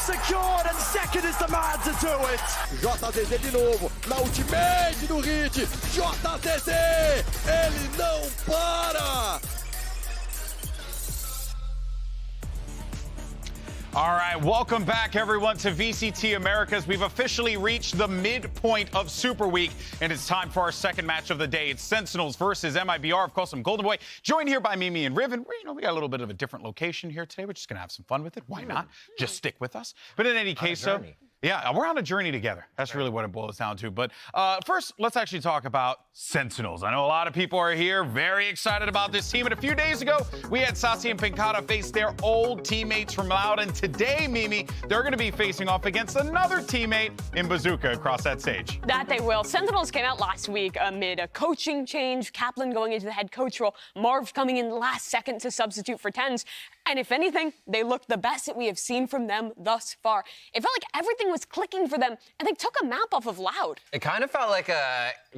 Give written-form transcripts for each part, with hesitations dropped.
secured, and Second is the man to do it. JZZ de novo, na ultimate do hit. JZZ, ele não para. All right, welcome back, everyone, to VCT Americas. We've officially reached the midpoint of Super Week, and it's time for our second match of the day. It's Sentinels versus MIBR. Of course, I'm Golden Boy, joined here by Mimi and Riven. We got a little bit of a different location here today. We're just going to have some fun with it. Why not? Just stick with us. But in any case, yeah, we're on a journey together. That's really what it boils down to. But first, let's actually talk about Sentinels. I know a lot of people are here very excited about this team. And a few days ago, we had Sasi and Pinkata face their old teammates from Loud. And today, Mimi, they're going to be facing off against another teammate in Bazooka across that stage. That they will. Sentinels came out last week amid a coaching change, Kaplan going into the head coach role, Marv coming in last second to substitute for Tens. And if anything, they looked the best that we have seen from them thus far. It felt like everything was clicking for them, and they took a map off of Loud. It kind of felt like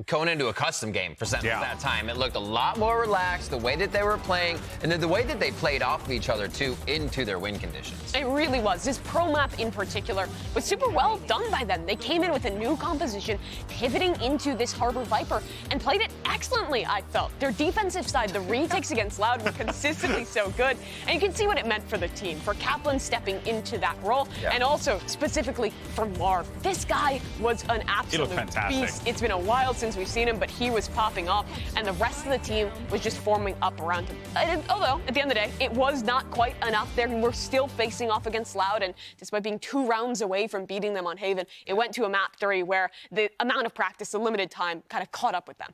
going into a custom game for Sentinels that time. It looked a lot more relaxed, the way that they were playing, and then the way that they played off of each other, too, into their win conditions. It really was. This pro map in particular was super well done by them. They came in with a new composition, pivoting into this Harbor Viper, and played it excellently, I felt. Their defensive side, the retakes against Loud, were consistently so good, and you can see what it meant for the team, for Kaplan stepping into that role, and also specifically for Marv. This guy was an absolute beast. It's been a while since we've seen him, but he was popping off, and the rest of the team was just forming up around him. Although, at the end of the day, it was not quite enough there. We're still facing off against Loud, and despite being 2 rounds away from beating them on Haven, it went to a map 3 where the amount of practice, the limited time, kind of caught up with them.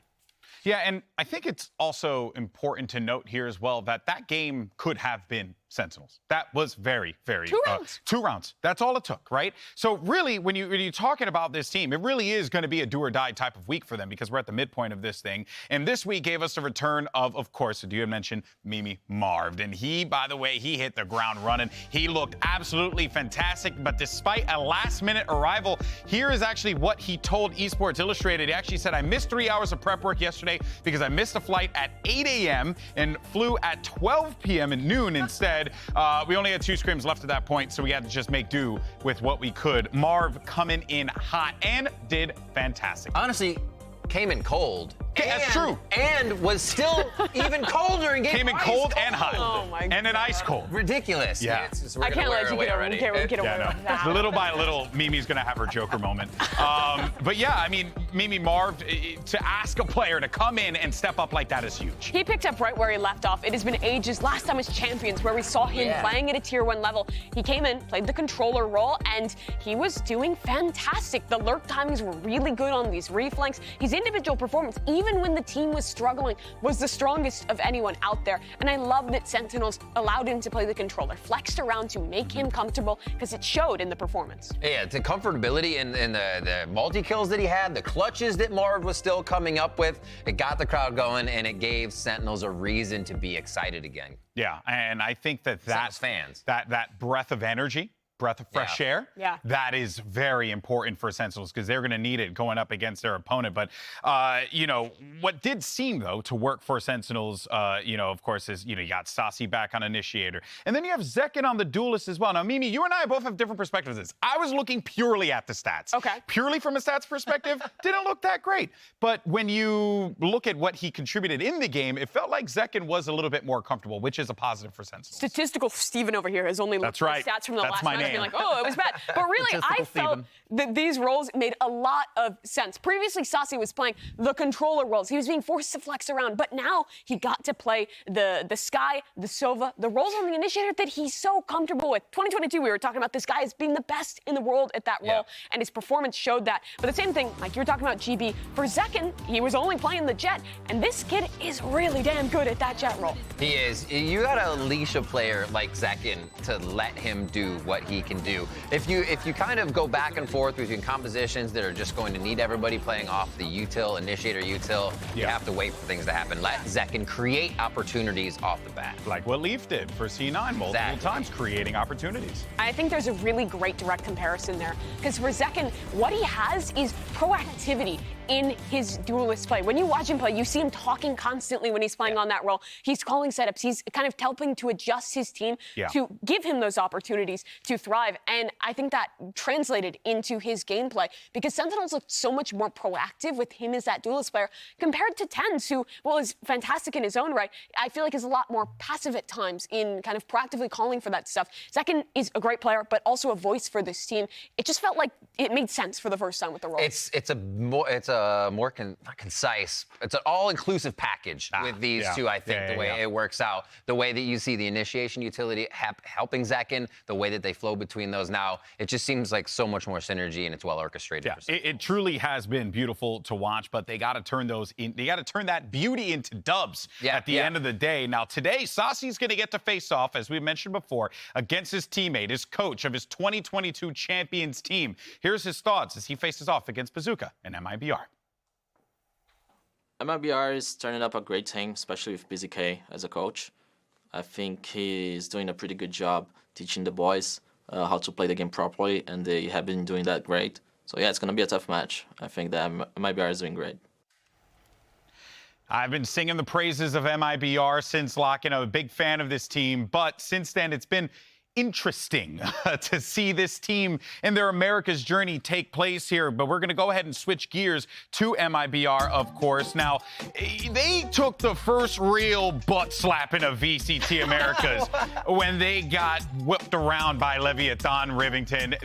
Yeah, and I think it's also important to note here as well that that game could have been Sentinels. That was very, very... 2 rounds. 2 rounds. That's all it took, right? So really, when you're talking about this team, it really is going to be a do-or-die type of week for them because we're at the midpoint of this thing. And this week gave us the return of course, you had mentioned Mimi Marved. And he, by the way, he hit the ground running. He looked absolutely fantastic. But despite a last-minute arrival, here is actually what he told Esports Illustrated. He actually said, I missed 3 hours of prep work yesterday because I missed a flight at 8 a.m. and flew at 12 p.m. at noon instead. We only had 2 scrims left at that point, so we had to just make do with what we could. Marv coming in hot and did fantastic. Honestly, came in cold. That's true. And was still even colder and came in cold and hot. Oh my God. And an ice cold. Ridiculous. Yeah. I can't let you get away with that. Little by little, Mimi's going to have her Joker moment. But yeah, I mean, Mimi Marv, to ask a player to come in and step up like that is huge. He picked up right where he left off. It has been ages. Last time was Champions, where we saw him playing at a tier 1 level. He came in, played the controller role, and he was doing fantastic. The lurk timings were really good on these reflanks. His individual performance, even when the team was struggling, was the strongest of anyone out there. And I love that Sentinels allowed him to play the controller, flexed around to make him comfortable, because it showed in the performance. Yeah, the comfortability in the multi-kills that he had, the clutches that Marv was still coming up with, it got the crowd going, and it gave Sentinels a reason to be excited again. Yeah, and I think that fans. that breath of energy, breath of fresh air. Yeah. That is very important for Sentinels because they're going to need it going up against their opponent. But, what did seem, though, to work for Sentinels, of course, is, you got Sasi back on Initiator. And then you have Zekin on the Duelist as well. Now, Mimi, you and I both have different perspectives of this. I was looking purely at the stats. Okay. Purely from a stats perspective, didn't look that great. But when you look at what he contributed in the game, it felt like Zekin was a little bit more comfortable, which is a positive for Sentinels. Statistical Steven over here has only looked at stats from the last night. Being like, oh, it was bad. But really, I felt that these roles made a lot of sense. Previously, Sasi was playing the controller roles. He was being forced to flex around, but now he got to play the Sky, the Sova, the roles on the Initiator that he's so comfortable with. 2022, we were talking about this guy as being the best in the world at that role, and his performance showed that. But the same thing, like you were talking about GB, for Zekin, he was only playing the Jet, and this kid is really damn good at that Jet role. He is. You gotta unleash a player like Zekin to let him do what he can do. If you kind of go back and forth between compositions that are just going to need everybody playing off the util, Initiator util, you have to wait for things to happen. Let Zekin create opportunities off the bat. Like what Leaf did for C9 multiple times, creating opportunities. I think there's a really great direct comparison there. Because for Zekin, what he has is proactivity in his duelist play. When you watch him play, you see him talking constantly when he's playing on that role. He's calling setups. He's kind of helping to adjust his team to give him those opportunities to thrive. And I think that translated into his gameplay because Sentinels looked so much more proactive with him as that duelist player compared to Tens, who, well, is fantastic in his own right. I feel like is a lot more passive at times in kind of proactively calling for that stuff. Zekin is a great player, but also a voice for this team. It just felt like it made sense for the first time with the role. It's a more not concise. It's an all-inclusive package with these two. I think the way it works out, the way that you see the initiation utility helping Zekin, the way that they flow between those now, it just seems like so much more synergy and it's well orchestrated. Yeah, it truly has been beautiful to watch, but they got to turn those in. They got to turn that beauty into dubs at the end of the day. Now today, Sasi's going to get to face off, as we mentioned before, against his teammate, his coach of his 2022 champions team. Here's his thoughts as he faces off against Bazooka and MIBR. MIBR is turning up a great team, especially with BZK as a coach. I think he's doing a pretty good job teaching the boys how to play the game properly, and they have been doing that great. So yeah, it's going to be a tough match. I think that MIBR is doing great. I've been singing the praises of MIBR since locking. I'm a big fan of this team, but since then it's been interesting to see this team and their America's journey take place here. But we're going to go ahead and switch gears to MIBR, of course. Now, they took the first real butt slapping of VCT Americas when they got whipped around by Leviathan Rivington.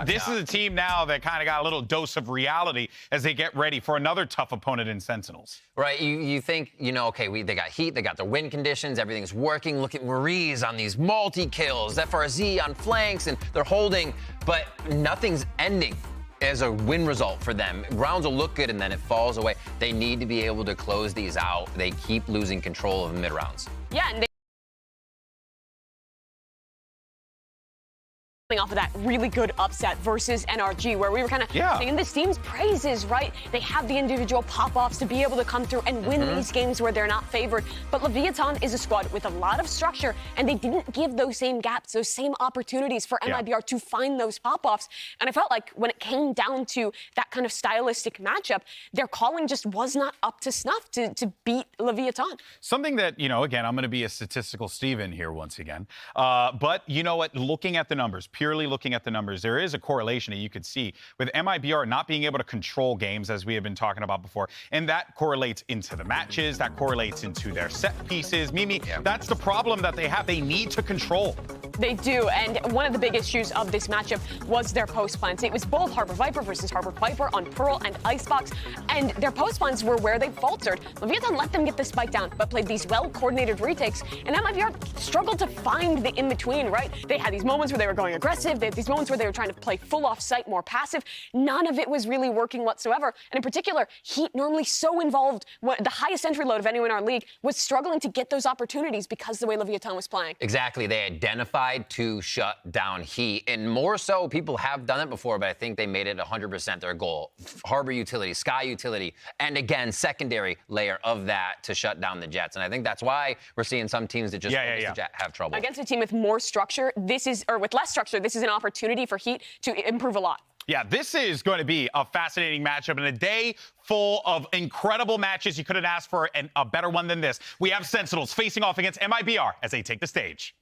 This is a team now that kind of got a little dose of reality as they get ready for another tough opponent in Sentinels. Right, you think, you know, okay, they got heat, they got their win conditions, everything's working. Look at Maurice on these multi-kills, FRZ on flanks, and they're holding, but nothing's ending as a win result for them. Rounds will look good, and then it falls away. They need to be able to close these out. They keep losing control of the mid-rounds. Yeah, and off of that really good upset versus NRG, where we were kind of singing this team's praises, right? They have the individual pop-offs to be able to come through and win these games where they're not favored. But Leviathan is a squad with a lot of structure, and they didn't give those same gaps, those same opportunities for MIBR to find those pop-offs. And I felt like when it came down to that kind of stylistic matchup, their calling just was not up to snuff to beat Leviathan. Something that, you know, again, I'm going to be a statistical Steven here once again. But you know what? Looking at the numbers, purely looking at the numbers, there is a correlation that you could see with MIBR not being able to control games, as we have been talking about before. And that correlates into the matches, that correlates into their set pieces. Mimi, that's the problem that they have. They need to control. They do, and one of the big issues of this matchup was their post plans. It was both Harbor Viper versus Harbor Viper on Pearl and Icebox, and their post plans were where they faltered. Leviathan let them get the spike down, but played these well-coordinated retakes, and MIBR struggled to find the in-between, right? They had these moments where they were going aggressive, they had these moments where they were trying to play full off-site, more passive. None of it was really working whatsoever, and in particular, Heat, normally so involved, the highest entry load of anyone in our league, was struggling to get those opportunities because the way Leviathan was playing. Exactly, they identified to shut down Heat, and more so, people have done it before, but I think they made it 100% their goal. Harbor utility, Sky utility, and again, secondary layer of that to shut down the Jets, and I think that's why we're seeing some teams that just have trouble. Against a team with more structure, with less structure, this is an opportunity for Heat to improve a lot. Yeah, this is going to be a fascinating matchup and a day full of incredible matches. You couldn't ask for a better one than this. We have Sentinels facing off against MIBR as they take the stage.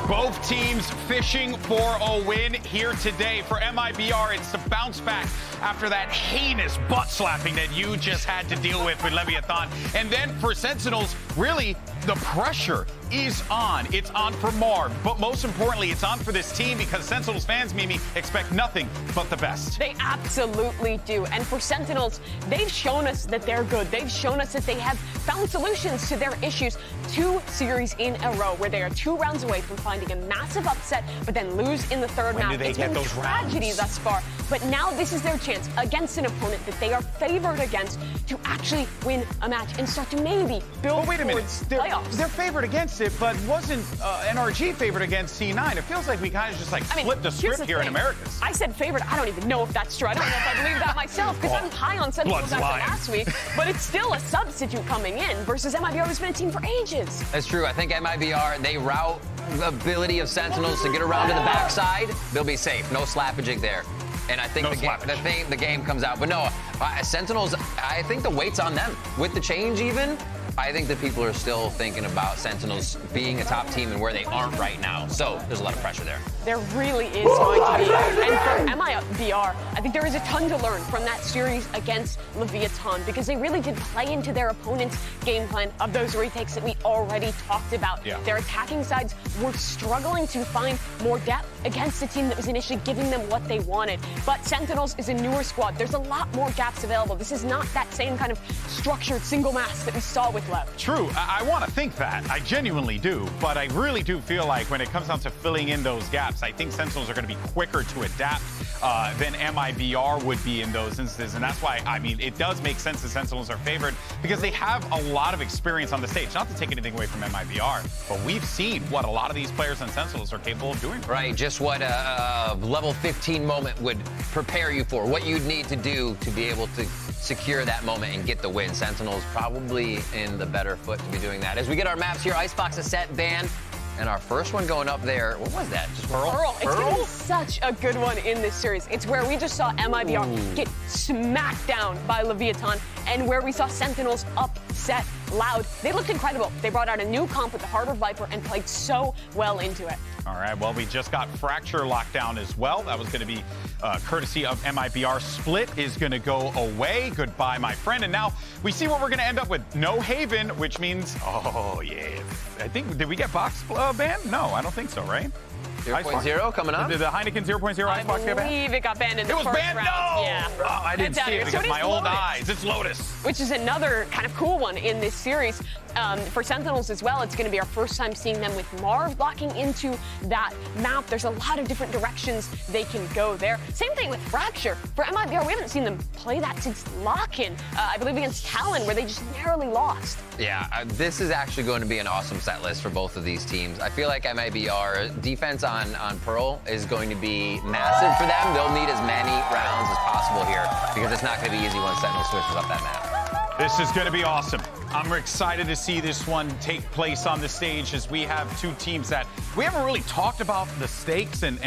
Both teams fishing for a win here today. For MIBR, it's to bounce back after that heinous butt slapping that you just had to deal with Leviathan. And then for Sentinels, really, the pressure is on. It's on for Marv, but most importantly, it's on for this team because Sentinels fans, Mimi, expect nothing but the best. They absolutely do. And for Sentinels, they've shown us that they're good. They've shown us that they have found solutions to their issues. 2 series in a row where they are 2 rounds away from finding a massive upset, but then lose in the third round. When do they get those tragedy rounds? Thus far. But now this is their chance against an opponent that they are favored against to actually win a match and start to maybe build But wait a minute, towards they're playoffs. favored against it, but wasn't NRG favored against C9? It feels like we kind of just flipped the script here in Americas. I said favorite. I don't even know if that's true. I don't know if I believe that myself because I'm high on Sentinels after last week. But it's still a substitute coming in versus MIBR, who's been a team for ages. That's true. I think MIBR, they route the ability of Sentinels to get around to the backside. They'll be safe. No slappaging there. And I think the game comes out. But no, Sentinels, I think the weight's on them. With the change even, I think that people are still thinking about Sentinels being a top team and where they aren't right now. So there's a lot of pressure there. There really is going to be. And for MIBR, I think there is a ton to learn from that series against Leviathan because they really did play into their opponent's game plan of those retakes that we already talked about. Yeah. Their attacking sides were struggling to find more depth against a team that was initially giving them what they wanted. But Sentinels is a newer squad. There's a lot more gaps available. This is not that same kind of structured single mass that we saw with Lev. True. I want to think that. I genuinely do. But I really do feel like when it comes down to filling in those gaps, I think Sentinels are going to be quicker to adapt than MIBR would be in those instances. And that's why, I mean, it does make sense that Sentinels are favored because they have a lot of experience on the stage. Not to take anything away from MIBR, but we've seen what a lot of these players on Sentinels are capable of doing. Right, just what a level 15 moment would prepare you for, what you'd need to do to be able to secure that moment and get the win. Sentinels probably in the better foot to be doing that. As we get our maps here, Icebox is set, Van, and our first one going up there, what was that? Just Pearl? It's going to be such a good one in this series. It's where we just saw MIBR get smacked down by Leviathan and where we saw Sentinels upset Loud. They looked incredible. They brought out a new comp with the Harbor Viper and played so well into it. All right, well, we just got Fracture locked down as well. That was going to be courtesy of MIBR. Split is going to go away. Goodbye, my friend. And now we see what we're going to end up with. No Haven, which means, oh, yeah. I think, did we get box banned? No, I don't think so, right? 0.0 coming up? Did the Heineken 0.0 Icebox get banned? I believe it got banned in the first round. It was banned? No! Yeah. Oh, I didn't see it because so my old eyes. It's Lotus. Which is another kind of cool one in this series. For Sentinels as well, it's going to be our first time seeing them with Marv locking into that map. There's a lot of different directions they can go there. Same thing with Fracture. For MIBR, we haven't seen them play that since Lock-In, I believe against Talon, where they just narrowly lost. Yeah, this is actually going to be an awesome set list for both of these teams. I feel like MIBR defense on Pearl is going to be massive for them. They'll need as many rounds as possible here because it's not going to be easy when Sentinel switches up that map. This is going to be awesome. I'm excited to see this one take place on the stage as we have two teams that we haven't really talked about the stakes and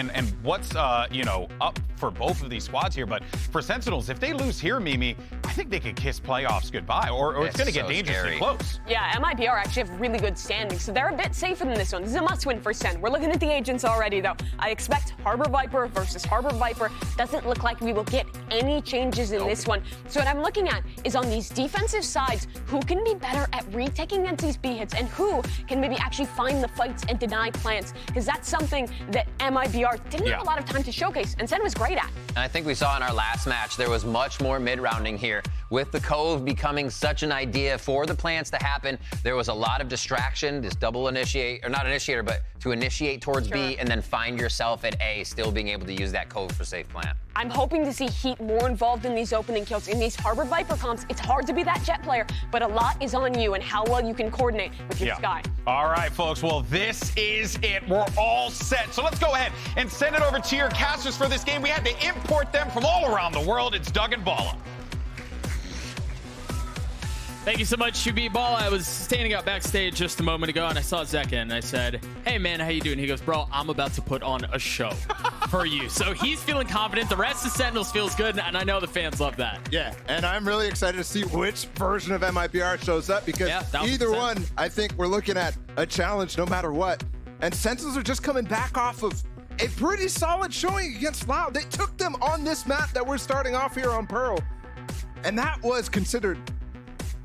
what's, you know, up for both of these squads here. But for Sentinels, if they lose here, Mimi, I think they could kiss playoffs goodbye or it's going to get dangerously close. Yeah, MIBR actually have really good standing, so they're a bit safer than this one. This is a must-win for Sen. We're looking at the agents already, though. I expect Harbor Viper versus Harbor Viper. Doesn't look like we will get any changes in this one. So what I'm looking at is on these defensive sides, who can be better at retaking against these B hits and who can maybe actually find the fights and deny plants, because that's something that MIBR didn't have a lot of time to showcase, and Sen was great at. And I think we saw in our last match, there was much more mid-rounding here. With the Cove becoming such an idea for the plants to happen, there was a lot of distraction, this double initiate, or not initiator, but to initiate towards B and then find yourself at A, still being able to use that Cove for safe plant. I'm hoping to see Heat more involved in these opening kills. In these Harbor Viper comps, it's hard to be that Jet player, but a lot is on you and how well you can coordinate with your Sky. All right, folks. Well, this is it. We're all set. So let's go ahead and send it over to your casters for this game. We had to import them from all around the world. It's Doug and Bala. Thank you so much, Shubi Ball. I was standing out backstage just a moment ago, and I saw Zekin, and I said, hey, man, how you doing? He goes, bro, I'm about to put on a show for you. So he's feeling confident. The rest of Sentinels feels good, and I know the fans love that. Yeah, and I'm really excited to see which version of MIBR shows up, because either one, I think we're looking at a challenge no matter what. And Sentinels are just coming back off of a pretty solid showing against Loud. They took them on this map that we're starting off here on Pearl. And that was considered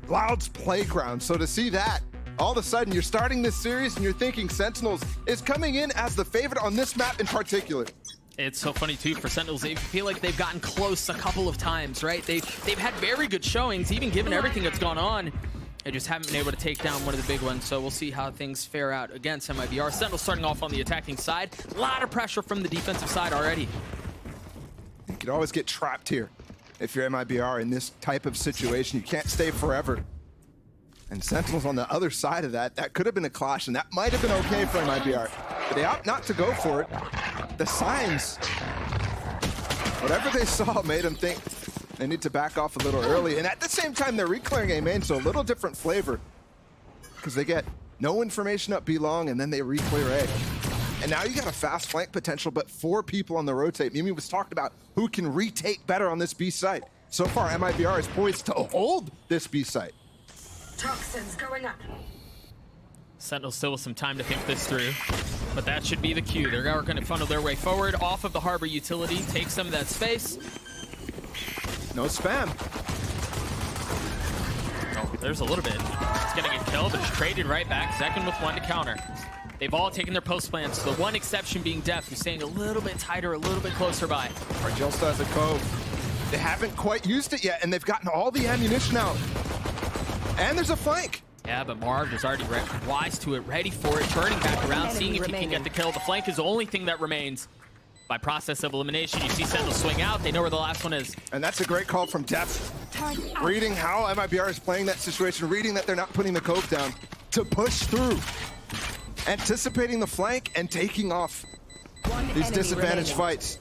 Loud's playground. So to see that, all of a sudden you're starting this series and you're thinking Sentinels is coming in as the favorite on this map in particular. It's so funny too for Sentinels. They feel like they've gotten close a couple of times, right? They've had very good showings, even given everything that's gone on. They just haven't been able to take down one of the big ones. So we'll see how things fare out against MIBR. Sentinels starting off on the attacking side. A lot of pressure from the defensive side already. You could always get trapped here if you're MIBR in this type of situation. You can't stay forever. And Sentinels on the other side of that, that could have been a clash, and that might have been okay for MIBR. But they opt not to go for it. The signs, whatever they saw made them think they need to back off a little early. And at the same time, they're reclearing A main, so a little different flavor. Because they get no information up B long, and then they reclear A. And now you got a fast flank potential, but 4 people on the rotate. Mimi was talking about who can retake better on this B site. So far, MIBR is poised to hold this B site. Toxins going up. Sentinels still with some time to think this through, but that should be the cue. They're going to funnel their way forward off of the harbor utility, take some of that space. No spam. Oh, there's a little bit. It's going to get killed, but it's traded right back. Second with 1 to counter. They've all taken their post plans. The one exception being Def, who's staying a little bit tighter, a little bit closer by. Argel still has a cove. They haven't quite used it yet, and they've gotten all the ammunition out. And there's a flank. Yeah, but Marv is already wise to it, ready for it, turning back around, seeing if he can get the kill. The flank is the only thing that remains. By process of elimination, you see Sentinels swing out. They know where the last one is. And that's a great call from Def. Reading how MIBR is playing that situation, reading that they're not putting the cove down to push through. Anticipating the flank and taking off these disadvantaged fights.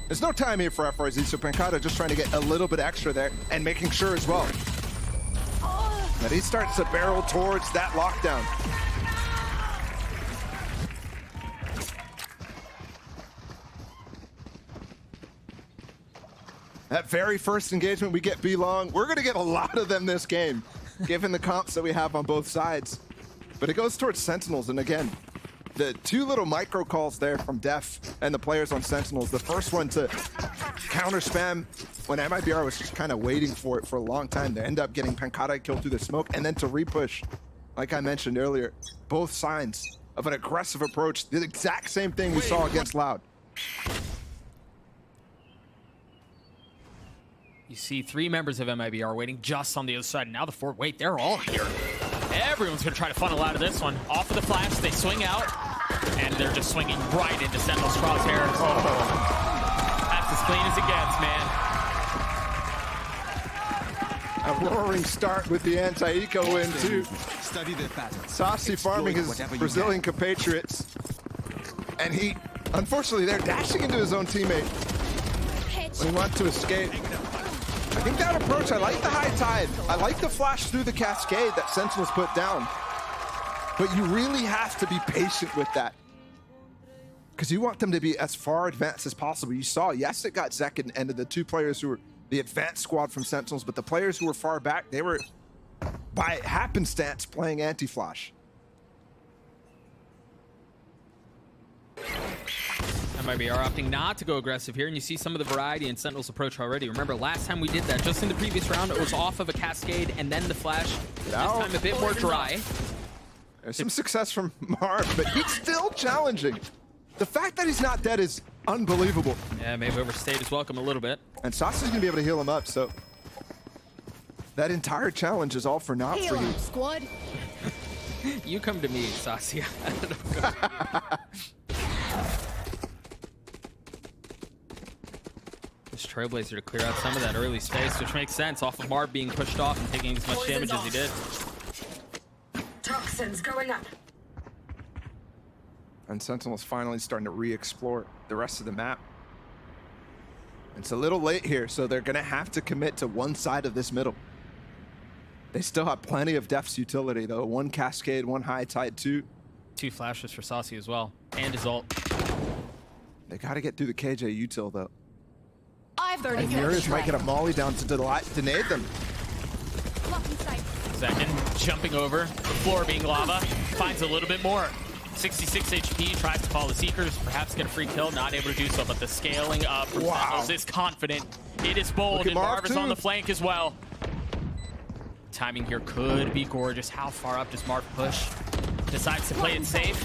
There's no time here for FRZ, so Pancata just trying to get a little bit extra there and making sure as well that he starts to barrel towards that lockdown. That very first engagement, we get B long. We're going to get a lot of them this game, given the comps that we have on both sides. But it goes towards Sentinels, and again, the 2 little micro calls there from Def and the players on Sentinels. The first one to counter spam when MIBR was just kind of waiting for it for a long time. They end up getting Pancata killed through the smoke, and then to repush, like I mentioned earlier, both signs of an aggressive approach. The exact same thing we saw against Loud. You see 3 members of MIBR waiting just on the other side. Now the 4, wait, they're all here. Everyone's gonna try to funnel out of this one. Off of the flash, they swing out, and they're just swinging right into Sentinel's crosshairs. Oh. That's as clean as it gets, man. A roaring start with the anti-eco win too. Study the pattern. Saucy farming his Brazilian compatriots. And he, unfortunately, they're dashing into his own teammate when he wants to escape. I think that approach, I like the high tide. I like the flash through the cascade that Sentinels put down. But you really have to be patient with that, because you want them to be as far advanced as possible. You saw, yes, it got Zek and the 2 players who were the advanced squad from Sentinels, but the players who were far back, they were, by happenstance, playing anti-flash. MIBR opting not to go aggressive here, and you see some of the variety in Sentinel's approach already. Remember, last time we did that, just in the previous round, it was off of a cascade and then the flash. This time a bit more dry. There's some success from Marv, but he's still challenging. The fact that he's not dead is unbelievable. Yeah, maybe overstayed his welcome a little bit. And Sasha's gonna be able to heal him up, so that entire challenge is all for naught for you. Squad. You come to me, Sasia. This Trailblazer to clear out some of that early space, which makes sense off of Marv being pushed off and taking as much damage as he did. Toxins going up. And Sentinel's finally starting to re-explore the rest of the map. It's a little late here, so they're gonna have to commit to one side of this middle. They still have plenty of Def's utility though. 1 cascade, 1 high tide, 2. 2 flashes for Saucy as well, and his ult. They gotta get through the KJ util though. I've already And Murius might get a molly down to deny them. Second, jumping over, the floor being lava, finds a little bit more. 66 HP, tries to follow the Seekers, perhaps get a free kill, not able to do so, but the scaling up from Sentinels is confident. It is bold, and Marv is on the flank as well. Timing here could be gorgeous. How far up does Marv push? Decides to play it safe.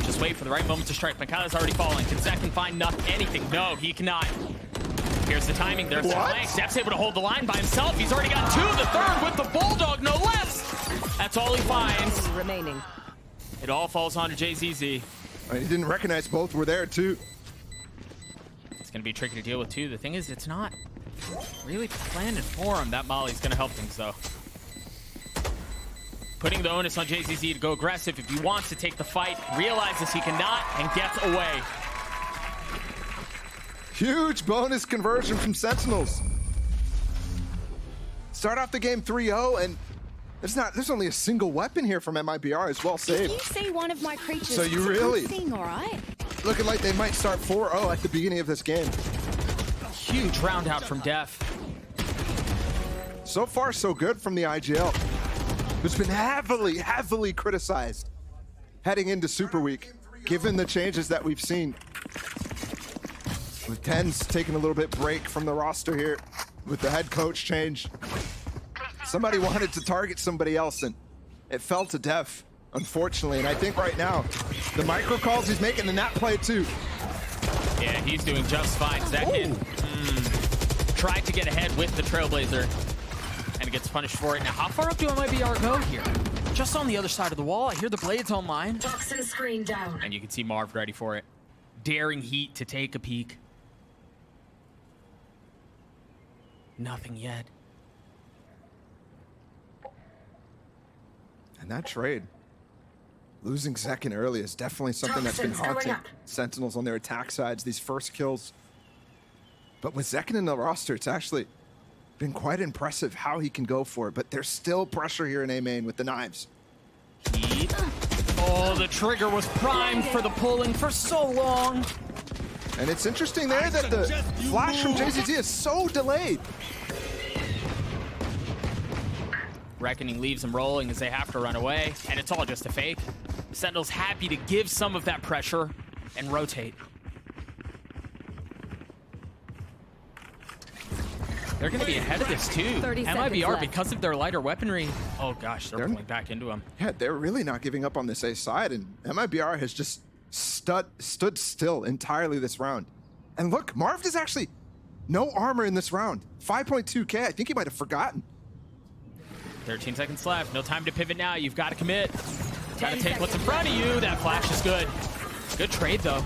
Just wait for the right moment to strike. Mikhail's already falling. Can Zek find anything? No, he cannot. Here's the timing. There's the flank. Zep's able to hold the line by himself. He's already got 2, the third with the Bulldog, no less. That's all he finds. Remaining. It all falls onto JZZ. He didn't recognize both were there, too. It's going to be tricky to deal with, too. The thing is, it's not really planned for him. That Molly's going to help things, though. Putting the onus on JZZ to go aggressive if he wants to take the fight, realizes he cannot, and gets away. Huge bonus conversion from Sentinels. Start off the game 3-0, and there's only a single weapon here from MIBR as well saved. Did you see one of my creatures? So you really thing, all right? looking like they might start 4-0 at the beginning of this game. Huge round out from Def. So far, so good from the IGL, who's been heavily criticized heading into Super Week, given the changes that we've seen. With Tens taking a little bit break from the roster here with the head coach change. Somebody wanted to target somebody else, and it fell to Def, unfortunately. And I think right now, the micro calls he's making in that play too. Yeah, he's doing just fine. Second, tried to get ahead with the Trailblazer, and gets punished for it. Now, how far up do MIBR go here? Just on the other side of the wall. I hear the blades online. Toxin screen down. And you can see Marv ready for it. Daring Heat to take a peek. Nothing yet. And that trade, losing second early, is definitely something that's been haunting Sentinels on their attack sides, these first kills. But with Zekin in the roster, it's actually been quite impressive how he can go for it, but there's still pressure here in A main with the knives. Heat. Oh, the trigger was primed for the pulling for so long. And it's interesting there that the flash from JZZ is so delayed. Reckoning leaves them rolling as they have to run away, and it's all just a fake. Sentinels happy to give some of that pressure and rotate. They're going to be ahead of this too. MIBR, because of their lighter weaponry. Oh gosh, they're pulling back into him. Yeah, they're really not giving up on this A side, and MIBR has just stood still entirely this round. And look, Marv is actually no armor in this round. 5.2k, I think he might have forgotten. 13 seconds left. No time to pivot now. You've got to commit. Got to take what's in front of you. That flash is good. Good trade, though.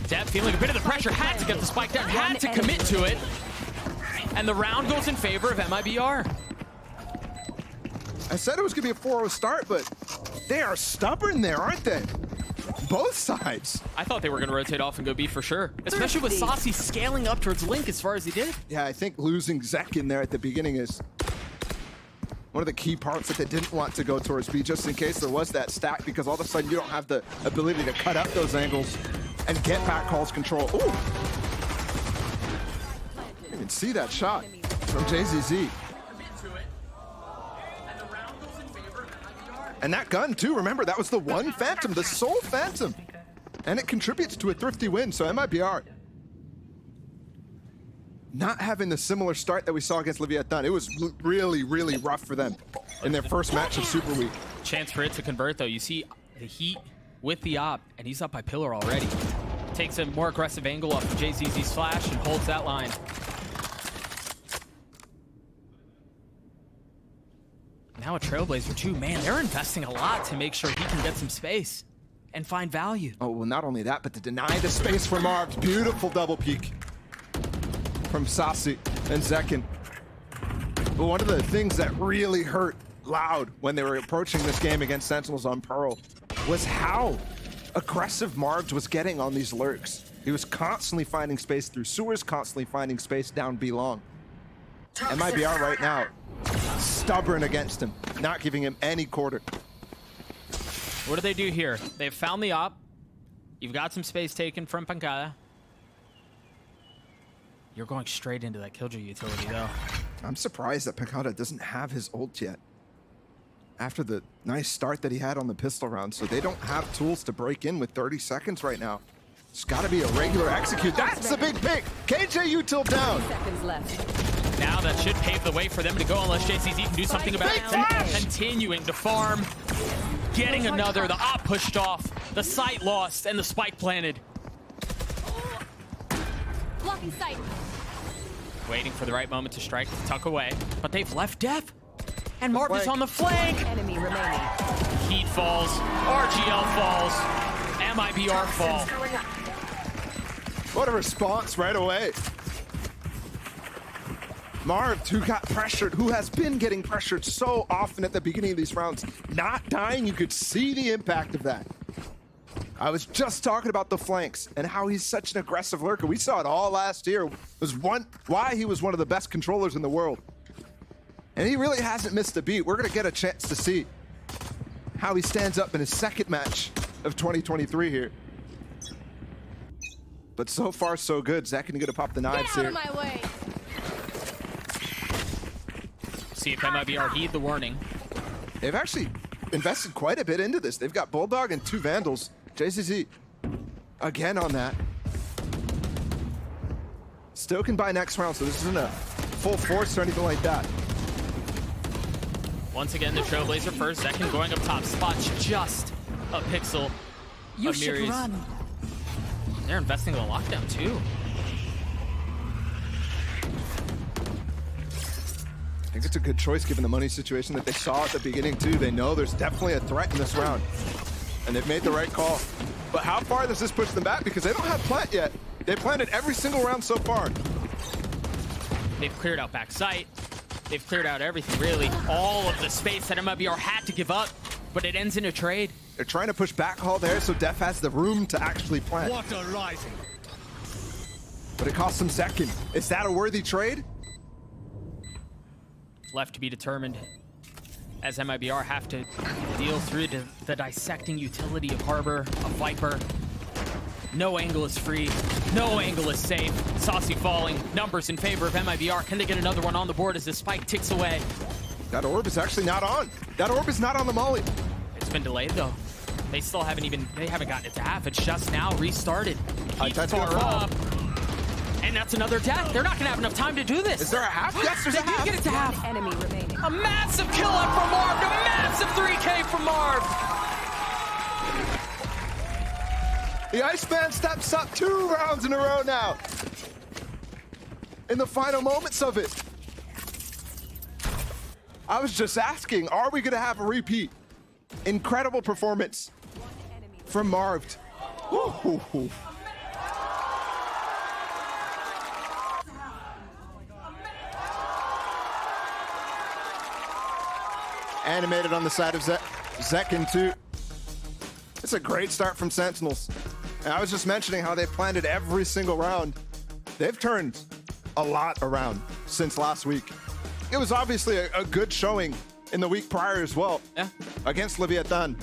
Deb feeling a bit of the pressure. Had to get the spike down. Had to commit to it. And the round goes in favor of MIBR. I said it was going to be a 4-0 start, but they are stubborn there, aren't they? Both sides. I thought they were going to rotate off and go B for sure. Especially with Saucy scaling up towards Link as far as he did. Yeah, I think losing Zek in there at the beginning is one of the key parts that they didn't want to go towards B, just in case there was that stack, because all of a sudden you don't have the ability to cut up those angles and get back calls control. Ooh! You can see that shot from JZZ. And that gun too, remember, that was the one Phantom, the sole Phantom. And it contributes to a thrifty win, so MIBR not having the similar start that we saw against Leviathan. It was really rough for them in their first match of Super Week. Chance for it to convert, though. You see the Heat with the op, and he's up by Pillar already. Takes a more aggressive angle off of JZZ's flash and holds that line. Now a Trailblazer too. Man, they're investing a lot to make sure he can get some space and find value. Oh, well, not only that, but to deny the space for Marv. Beautiful double peek from Saucy and Zekin. But one of the things that really hurt Loud when they were approaching this game against Sentinels on Pearl was how aggressive Marv was getting on these lurks. He was constantly finding space through sewers, constantly finding space down B long. MIBR right now, stubborn against him, not giving him any quarter. What do they do here? They've found the op. You've got some space taken from Pancada. You're going straight into that Killjoy utility, though. I'm surprised that Pancada doesn't have his ult yet. after the nice start that he had on the pistol round, so they don't have tools to break in with 30 seconds right now. It's got to be a regular execute. That's a big pick. KJ util down. Seconds left. Now that should pave the way for them to go unless JCZ can do something about it. Continuing to farm. Getting another. The op pushed off. The sight lost and the spike planted. Blocking sight. Waiting for the right moment to strike, tuck away. But they've left Def. And Marv is on the flank. Enemy remaining. Heat falls. RGL falls. MIBR fall. What a response right away. Marv, who got pressured, who has been getting pressured so often at the beginning of these rounds, not dying, you could see the impact of that. I was just talking about the flanks and how he's such an aggressive lurker. We saw it all last year. Why he was one of the best controllers in the world. And he really hasn't missed a beat. We're going to get a chance to see how he stands up in his second match of 2023 here. But so far, so good. Zekin going to pop the knives here. Get out of my way. See if MIBR heed the warning. They've actually invested quite a bit into this. They've got Bulldog and 2 Vandals. JCZ again on that. Still can buy next round, so this isn't a full force or anything like that. Once again, the Trailblazer first. Zekin going up top. Spots just a pixel You of should Miri's. run. They're investing in the lockdown too. I think it's a good choice given the money situation that they saw at the beginning too. They know there's definitely a threat in this round, and they've made the right call. But how far does this push them back? Because they don't have plant yet. They planted every single round so far. They've cleared out back sight. They've cleared out everything, really. All of the space that MIBR had to give up, but it ends in a trade. They're trying to push back haul there, so Def has the room to actually plant. What a rising. But it costs them Zekin. Is that a worthy trade? Left to be determined, as MIBR have to deal through the dissecting utility of Harbor, of Viper. No angle is free. No angle is safe. Saucy falling. Numbers in favor of MIBR. Can they get another one on the board as the spike ticks away? That orb is actually not on. That orb is not on the molly. It's been delayed though. They still haven't gotten it to half. It's just now restarted. Heat far up. And that's another death. They're not gonna have enough time to do this. Is there a half? Yes, there's They a do half. get it to half. Enemy remaining. A massive kill up from Marv. A massive 3K from Marv. The Iceman steps up 2 rounds in a row now. In the final moments of it. I was just asking, are we gonna have a repeat? Incredible performance from Marved. Woo-hoo-hoo. Animated on the side of Zekin too. It's a great start from Sentinels. And I was just mentioning how they've planted every single round. They've turned a lot around since last week. It was obviously a good showing in the week prior as well, against Leviathan.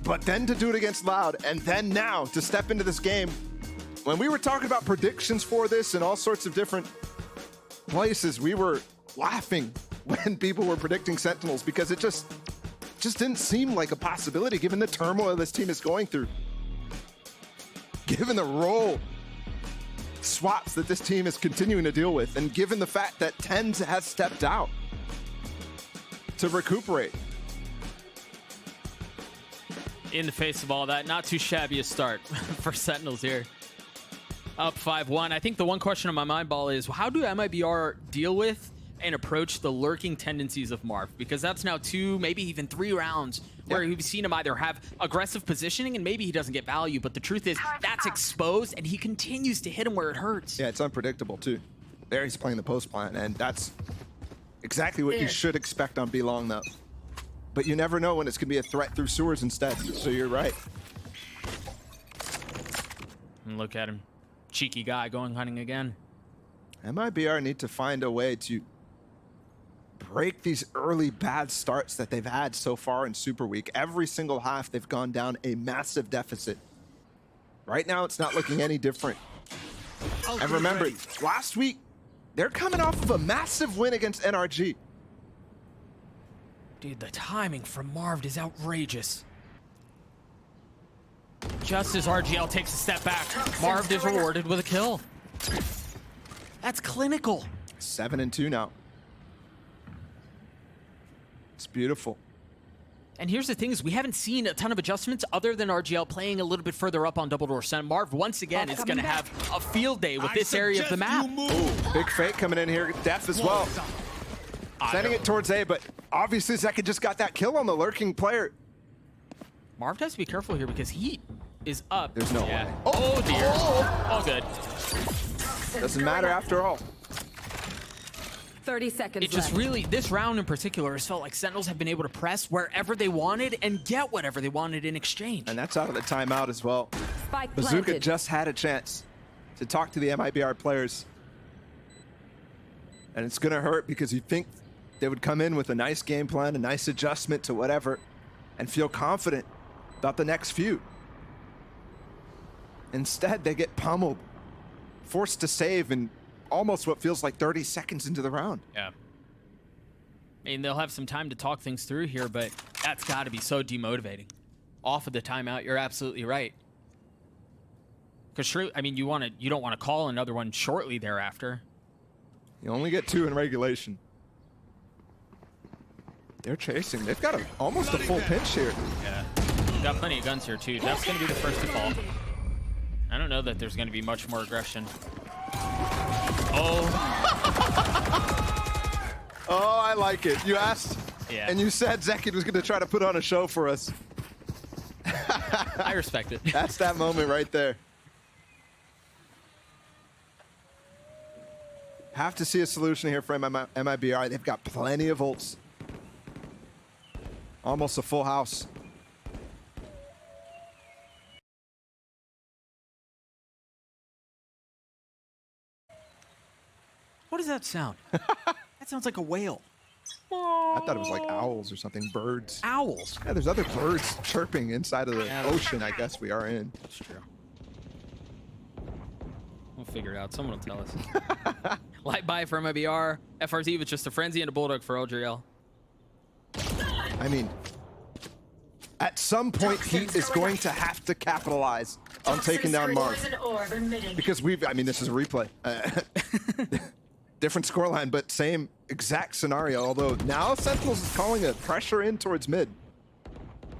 But then to do it against Loud, and then now to step into this game, when we were talking about predictions for this and all sorts of different places, we were laughing when people were predicting Sentinels because it just didn't seem like a possibility given the turmoil this team is going through. Given the role swaps that this team is continuing to deal with, and given the fact that Tens has stepped out to recuperate. In the face of all that, not too shabby a start for Sentinels here. Up 5-1. I think the one question on my mind, Ball, is how do MIBR deal with and approach the lurking tendencies of Marv? Because that's now 2, maybe even 3 rounds where we've seen him either have aggressive positioning and maybe he doesn't get value, but the truth is that's exposed and he continues to hit him where it hurts. Yeah, it's unpredictable too. There he's playing the post plant, and that's exactly what you should expect on B-Long though. But you never know when it's gonna be a threat through sewers instead, so you're right. And look at him. Cheeky guy going hunting again. MIBR need to find a way to break these early bad starts that they've had so far in Super Week. Every single half, they've gone down a massive deficit. Right now, it's not looking any different. And remember, last week, they're coming off of a massive win against NRG. Dude, the timing from MARVED is outrageous. Just as RGL takes a step back, MARVED is rewarded with a kill. That's clinical. 7-2 now. It's beautiful. And here's the thing is we haven't seen a ton of adjustments other than RGL playing a little bit further up on double door center. MARVED once again is going to have a field day with this area of the map. Ooh, big fake coming in here. Def as well. Sending it towards A, but obviously Zeka just got that kill on the lurking player. MARVED has to be careful here because he is up. There's no way. Oh dear. Oh good. Doesn't matter after all. 30 seconds It just left. really, this round in particular, has felt like Sentinels have been able to press wherever they wanted and get whatever they wanted in exchange. And that's out of the timeout as well. Spike Bazooka planted. just had a chance to talk to the MIBR players. And it's going to hurt because you think they would come in with a nice game plan, a nice adjustment to whatever, and feel confident about the next few. Instead, they get pummeled, forced to save in almost what feels like 30 seconds into the round. Yeah. I mean, they'll have some time to talk things through here, but that's got to be so demotivating. Off of the timeout, you're absolutely right. Because sure, I mean, you don't want to call another one shortly thereafter. You only get 2 in regulation. They're chasing. They've got almost a full pinch here. Yeah. Got plenty of guns here, too. That's going to be the first to fall. I don't know that there's going to be much more aggression. Oh. Oh, I like it. You asked, and you said Zeki was going to try to put on a show for us. I respect it. That's that moment right there. Have to see a solution here for MIBR. They've got plenty of ults. Almost a full house. What does that sound? That sounds like a whale. I thought it was like owls or something, birds. Owls? Yeah, there's other birds chirping inside of the ocean, I guess we are in. That's true. We'll figure it out. Someone will tell us. Light buy for MIBR. FRZ with just a frenzy and a bulldog for LGL. I mean, at some point, Heat is going to have to capitalize on taking down Mars. Because I mean, this is a replay. Different scoreline, but same exact scenario. Although now Sentinels is calling a pressure in towards mid.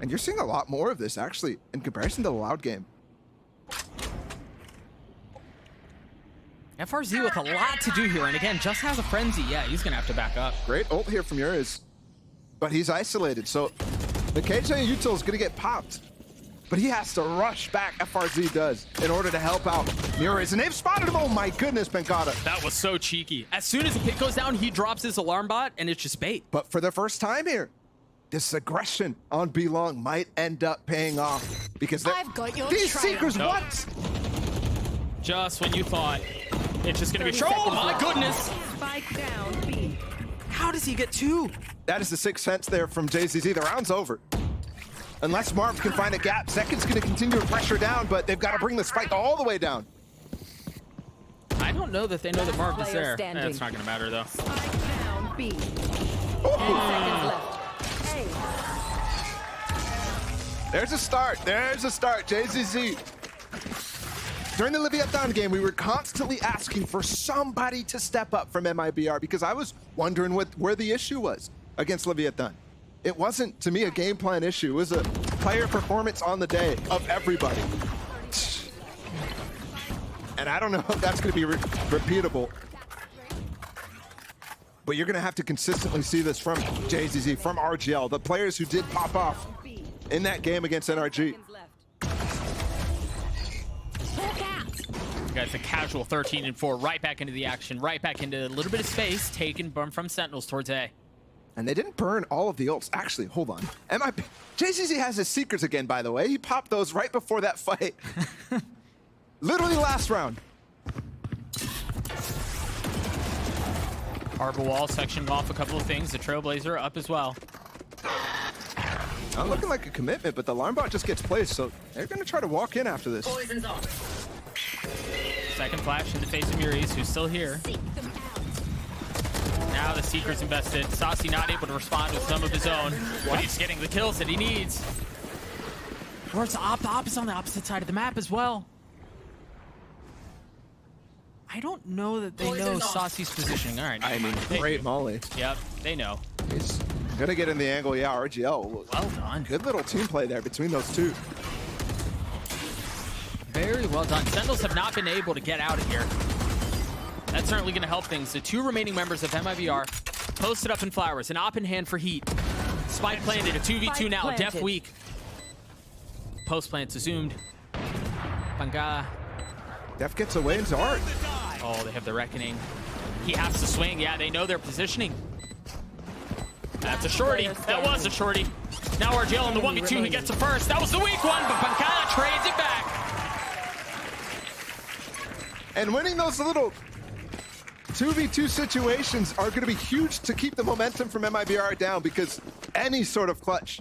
And you're seeing a lot more of this, actually, in comparison to the Loud game. FRZ with a lot to do here. And again, just has a frenzy. Yeah, he's going to have to back up. Great ult here from Uriz. But he's isolated, so the KJ util is going to get popped. But he has to rush back, FRZ does, in order to help out Uriz. And they've spotted him. Oh my goodness, Benkata. That was so cheeky. As soon as the pick goes down, he drops his alarm bot, and it's just bait. But for the first time here, this aggression on B-Long might end up paying off. Because I've got your these trail. Seekers, No. what? Just when you thought it's just going to be... Oh my goodness! Spike down B. How does he get 2? That is the 6th sense there from JZZ. The round's over. Unless Marv can find a gap, Zekin's going to continue to pressure down, but they've got to bring the spike all the way down. I don't know that they know that MARVED is Player there. standing. That's not going to matter, though. Spike down B. 10 seconds left. Hey. There's a start. There's a start. JZZ. During the Leviathan game, we were constantly asking for somebody to step up from MIBR because I was wondering where the issue was against Leviathan. It wasn't, to me, a game plan issue. It was a player performance on the day of everybody. And I don't know if that's going to be repeatable. But you're going to have to consistently see this from JZZ, from RGL, the players who did pop off in that game against NRG. Got a casual 13-4, right back into the action, right back into a little bit of space taken from Sentinels towards A. And they didn't burn all of the ults. Actually, hold on. JCC has his secrets again, by the way. He popped those right before that fight. Literally last round. Arbor Wall sectioning off a couple of things. The Trailblazer up as well. Not looking like a commitment, but the alarm bot just gets placed, so they're going to try to walk in after this. Poison's off. Second flash in the face of Uriz, who's still here. Now the Seeker's invested. Saucy not able to respond with some of his own, but he's getting the kills that he needs. Or it's opposite on the opposite side of the map as well. I don't know that they know Saucy's positioning. All right. I mean, great molly. Yep, they know. He's gonna get in the angle. Yeah, RGL. Well done. Good little team play there between those two. Very well done. Sentinels have not been able to get out of here. That's certainly going to help things. The two remaining members of MIBR posted up in flowers. An op in hand for Heat. Spike planted. A 2v2 now. Def weak. Post plants assumed. Bangala. Def gets away into Art. Oh, they have the Reckoning. He has to swing. Yeah, they know their positioning. That's a shorty. That was a shorty. Now RGL in the 1v2. He gets it first. That was the weak one, but Bangala trades it back. And winning those little 2v2 situations are going to be huge to keep the momentum from MIBR down, because any sort of clutch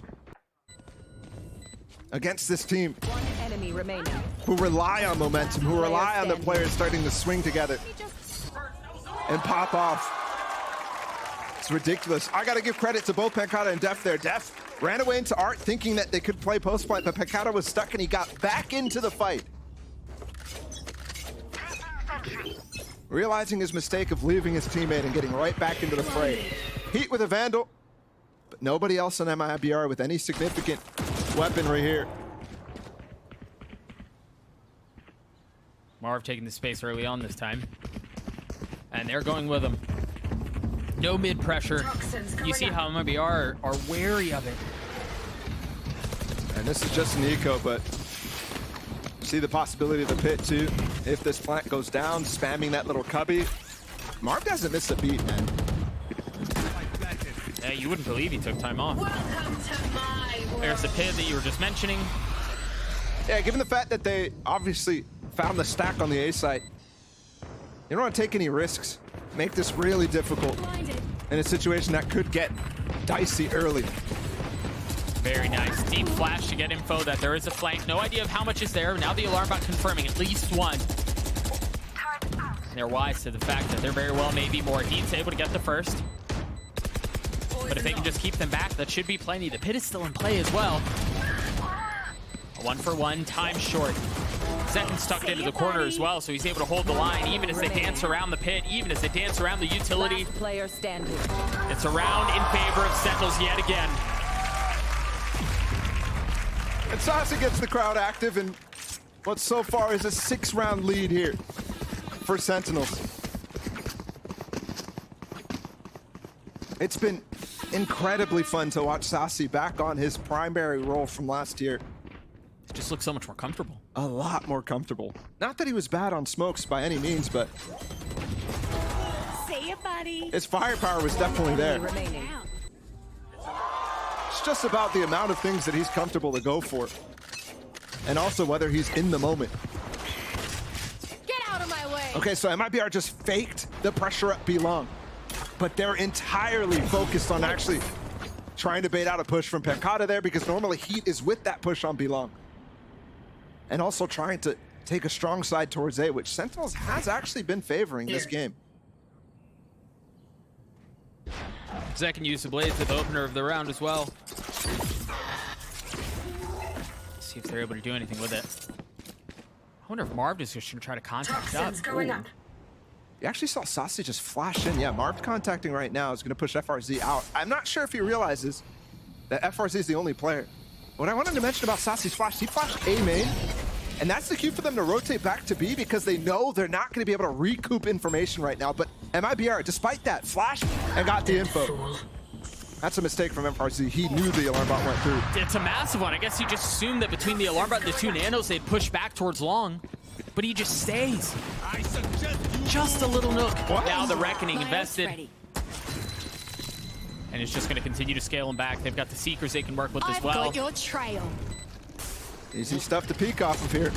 against this team One enemy remaining. who rely on momentum, who rely on the players starting to swing together and pop off. It's ridiculous. I got to give credit to both Pancata and Def there. Def ran away into Art thinking that they could play post plant, but Pancata was stuck and he got back into the fight. Realizing his mistake of leaving his teammate and getting right back into the fray. Heat with a Vandal, but nobody else on MIBR with any significant weaponry here. Marv taking the space early on this time. And they're going with him. No mid pressure. You see how MIBR are wary of it. And this is just an eco, but see the possibility of the pit too. If this plant goes down, spamming that little cubby. Marv doesn't miss a beat, man. Yeah, you wouldn't believe he took time off. There's the pit that you were just mentioning. Yeah, given the fact that they obviously found the stack on the A site, you don't want to take any risks. Make this really difficult in a situation that could get dicey early. Very nice. Deep flash to get info that there is a flank. No idea of how much is there. Now the alarm bot confirming at least one. They're wise to the fact that there very well may be more. Heat's able to get the first. But if they can just keep them back, that should be plenty. The pit is still in play as well. A 1-for-1, time short. Zekin's tucked into the corner as well, so he's able to hold the line even as they dance around the pit, even as they dance around the utility. Last player standing. It's a round in favor of Sentinels yet again. And Saucy gets the crowd active in what so far is a 6-round lead here for Sentinels. It's been incredibly fun to watch Saucy back on his primary role from last year. It just looks so much more comfortable. A lot more comfortable. Not that he was bad on smokes by any means, but See ya, buddy. his firepower was definitely there. Remaining. It's just about the amount of things that he's comfortable to go for. And also whether he's in the moment. Get out of my way. Okay, so MIBR just faked the pressure up B long. But they're entirely focused on actually trying to bait out a push from Pancata there, because normally Heat is with that push on B long. And also trying to take a strong side towards A, which Sentinels has actually been favoring this game. Zekin used the blades at the opener of the round as well. See if they're able to do anything with it. I wonder if Marv is just going to try to contact up. You actually saw Saucy just flash in. Yeah, Marv contacting right now is going to push FRZ out. I'm not sure if he realizes that FRZ is the only player. What I wanted to mention about Saucy's flash, he flashed A main, and that's the cue for them to rotate back to B, because they know they're not going to be able to recoup information right now. But MIBR, despite that, flashed and got the info. That's a mistake from FRZ. He knew the alarm bot went through. It's a massive one. I guess he just assumed that between the alarm bot and the two nanos, they'd push back towards long. But he just stays. Just a little nook. What? Now the Reckoning invested. And it's just going to continue to scale them back. They've got the Seekers they can work with as well. Got your trail. Easy stuff to peek off of here.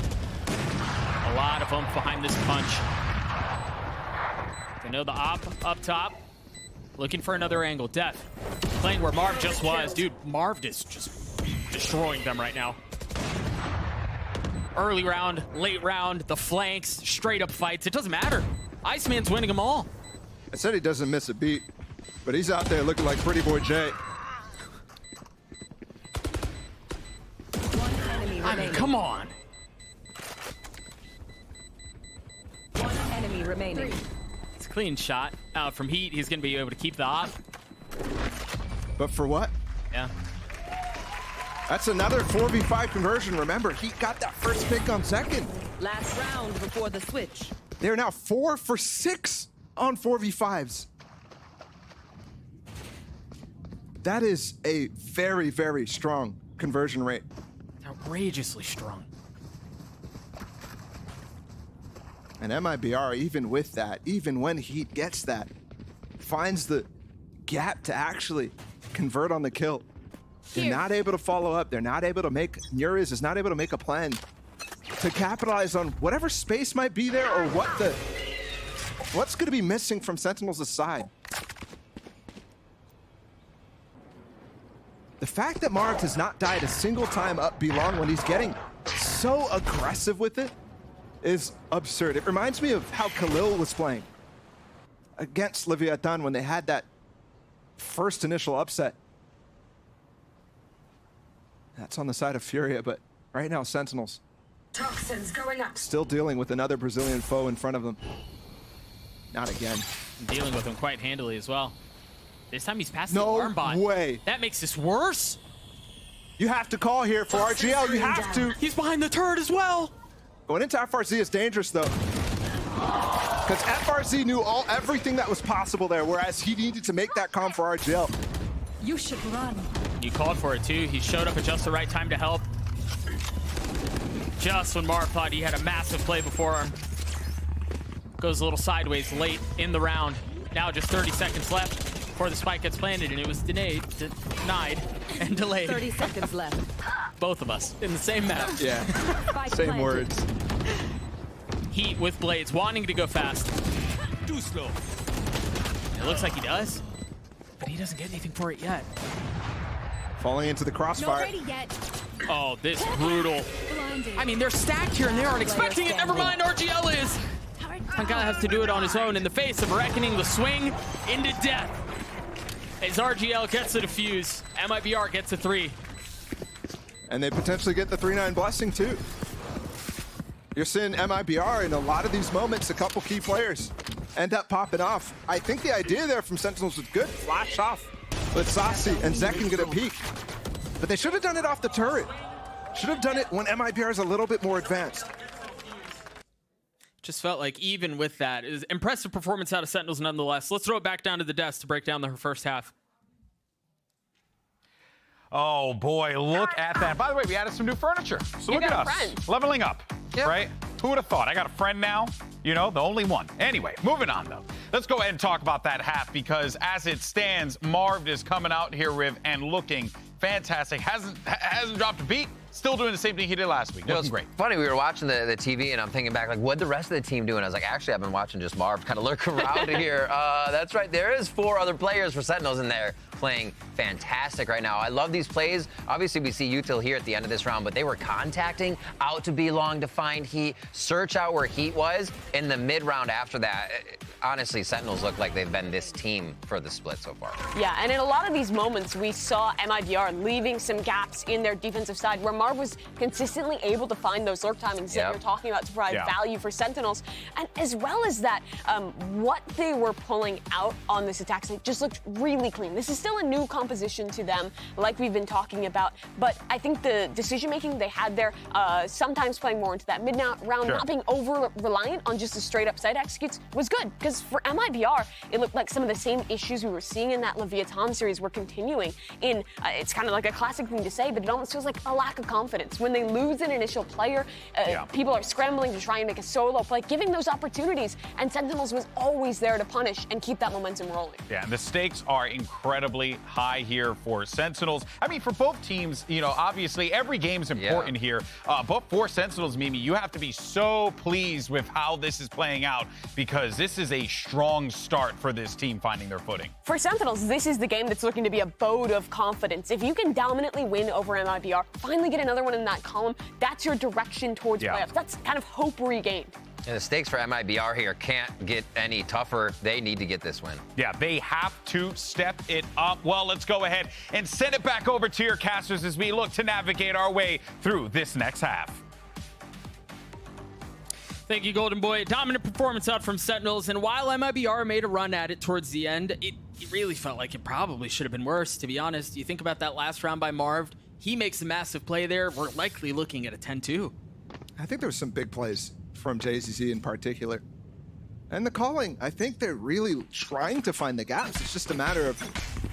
A lot of oomph behind this punch. They know the op up top. Looking for another angle. Death. Playing where Marv just was. Dude, Marv is just destroying them right now. Early round, late round, the flanks, straight up fights. It doesn't matter. Iceman's winning them all. I said he doesn't miss a beat. But he's out there looking like Pretty Boy Jay. One enemy I mean, remaining. come on. One enemy remaining. It's a clean shot out from Heat. He's going to be able to keep the op. But for what? Yeah. That's another 4v5 conversion. Remember, he got that first pick on second. Last round before the switch. They're now 4 for 6 on 4v5s. That is a very, very strong conversion rate. Outrageously strong. And MIBR, even with that, even when Heat gets that, finds the gap to actually convert on the kill. They're not able to follow up. They're not able to make, Nuriz is not able to make a plan to capitalize on whatever space might be there or what's going to be missing from Sentinels' side. The fact that Marv has not died a single time up B long when he's getting so aggressive with it is absurd. It reminds me of how Khalil was playing against Leviathan when they had that first initial upset. That's on the side of Furia, but right now Sentinels Toxins going up. still dealing with another Brazilian foe in front of them. Not again. Dealing with him quite handily as well. This time he's passing No the arm bot. way. That makes this worse. You have to call here for RGL. You have to. He's behind the turret as well. Going into FRZ is dangerous, though. Because FRZ knew everything that was possible there, whereas he needed to make that calm for RGL. You should run. You called for it too. He showed up at just the right time to help. Just when Marv thought he had a massive play before him. Goes a little sideways late in the round. Now just 30 seconds left before the spike gets planted, and it was denied, and delayed. 30 seconds left. Both of us in the same map. Yeah, Spike same planted. words. Heat with blades, wanting to go fast. Too slow. It looks like he does, but he doesn't get anything for it yet. Falling into the crossfire. Not ready yet. Oh, this brutal. Blinded. I mean, they're stacked here, and they aren't expecting it. Never mind, RGL is. Some guy has to do it on his own in the face of reckoning the swing into death. As RGL gets the defuse, MIBR gets a 3. And they potentially get the 3-9 blessing, too. You're seeing MIBR in a lot of these moments, a couple key players end up popping off. I think the idea there from Sentinels was good. Flash off. But Sasi and Zek can get a peek. But they should have done it off the turret. Should have done it when MIBR is a little bit more advanced. Just felt like even with that, it was impressive performance out of Sentinels nonetheless. Let's throw it back down to the desk to break down the first half. Oh boy, look at that. By the way, we added some new furniture. So You look at got a us. friend. Leveling up, right? Who would have thought? I got a friend now, you know, the only one. Anyway, moving on though. Let's go ahead and talk about that half because as it stands, MARVED is coming out here, Riv, and looking fantastic. Hasn't dropped a beat. Still doing the same thing he did last week. Looking great. Funny, we were watching the TV, and I'm thinking back, like, what'd the rest of the team do? And I was like, actually, I've been watching just Marv kind of lurk around here. That's right, there is 4 other players for Sentinels in there playing fantastic right now. I love these plays. Obviously, we see Util here at the end of this round, but they were contacting out to be long to find Heat, search out where Heat was. In the mid-round after that, honestly, Sentinels look like they've been this team for the split so far. Yeah, and in a lot of these moments, we saw MIBR leaving some gaps in their defensive side where Marv was consistently able to find those lurk timings that you're talking about to provide value for Sentinels. And as well as that, what they were pulling out on this attack side just looked really clean. This is still a new composition to them, like we've been talking about. But I think the decision-making they had there, sometimes playing more into that mid-round, not being over-reliant on just the straight-up side executes, was good. Because for MIBR, it looked like some of the same issues we were seeing in that Leviathan series were continuing in, it's kind of like a classic thing to say, but it almost feels like a lack of confidence. When they lose an initial player, people are scrambling to try and make a solo play, giving those opportunities, and Sentinels was always there to punish and keep that momentum rolling. Yeah, and the stakes are incredibly high here for Sentinels. I mean, for both teams, you know, obviously every game's important here, but for Sentinels, Mimi, you have to be so pleased with how this is playing out because this is a strong start for this team finding their footing. For Sentinels, this is the game that's looking to be a boat of confidence. If you can dominantly win over MIBR, finally get another one in that column, that's your direction towards playoffs. That's kind of hope regained. And the stakes for MIBR here can't get any tougher. They need to get this win. Yeah, they have to step it up. Well, let's go ahead and send it back over to your casters as we look to navigate our way through this next half. Thank you, Golden Boy. Dominant performance out from Sentinels, and while MIBR made a run at it towards the end, it really felt like it probably should have been worse, to be honest. You think about that last round by MARVED, he makes a massive play there. We're likely looking at a 10-2. I think there was some big plays from JZZ in particular. And the calling, I think they're really trying to find the gaps. It's just a matter of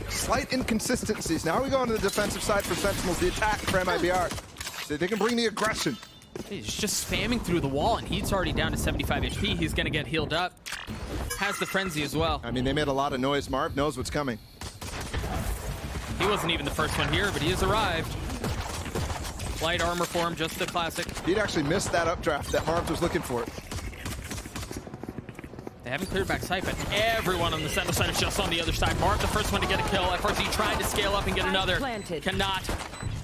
slight inconsistencies. Now we go on to the defensive side for Sentinels, the attack for MIBR. So they can bring the aggression. He's just spamming through the wall, and he's already down to 75 HP. He's going to get healed up. Has the frenzy as well. I mean, they made a lot of noise. Marv knows what's coming. He wasn't even the first one here, but he has arrived. Light armor for him, just the classic. He'd actually missed that updraft that Marv was looking for. They haven't cleared back sight, but everyone on the Sentinel side is just on the other side. Marv, the first one to get a kill. FRZ trying to scale up and get another. Cannot.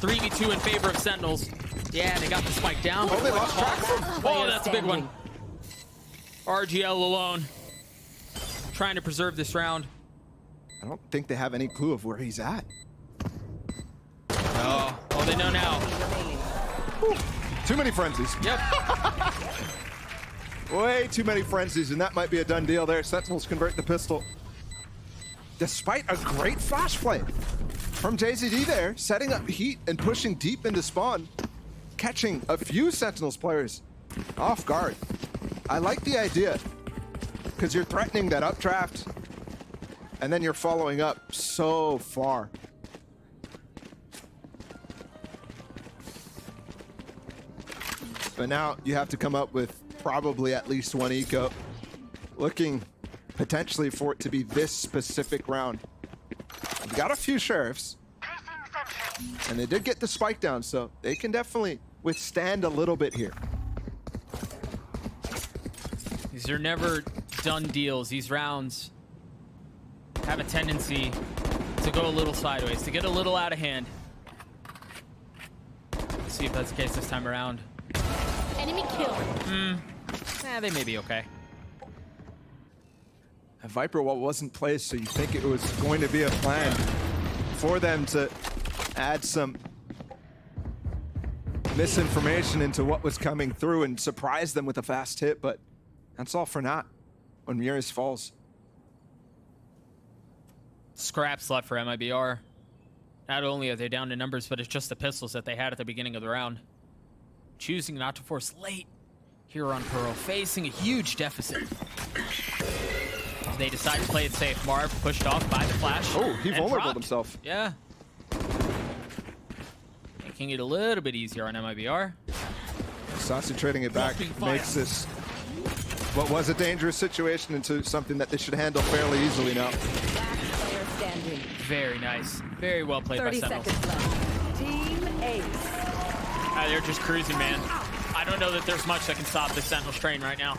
3v2 in favor of Sentinels. Yeah, they got the spike down. Oh, they lost track. Oh, that's a big one. RGL alone. Trying to preserve this round. I don't think they have any clue of where he's at. Oh, they know now. Whew. Too many frenzies. Yep. Way too many frenzies, and that might be a done deal there. Sentinels convert the pistol. Despite a great flash play from JZD there, setting up heat and pushing deep into spawn, catching a few Sentinels players off guard. I like the idea, because you're threatening that updraft, and then you're following up so far. But now you have to come up with probably at least one eco. Looking potentially for it to be this specific round. We got a few sheriffs, and they did get the spike down, so they can definitely withstand a little bit here. These are never done deals. These rounds have a tendency to go a little sideways, to get a little out of hand. Let's see if that's the case this time around. Enemy kill. They may be okay. A Viper wall wasn't placed, so you think it was going to be a plan for them to add some misinformation into what was coming through and surprise them with a fast hit, but that's all for naught when Mures falls. Scraps left for MIBR. Not only are they down to numbers, but it's just the pistols that they had at the beginning of the round. Choosing not to force late here on Pearl, facing a huge deficit. They decide to play it safe. Marv pushed off by the flash. Oh, he vulnerable propped himself. Yeah. Making it a little bit easier on MIBR. Saucy trading it back makes this what was a dangerous situation into something that they should handle fairly easily now. Last player standing. Very nice. Very well played by 30 Sentinels. seconds left. Team Ace. They're just cruising, man. I don't know that there's much that can stop the Sentinels train right now.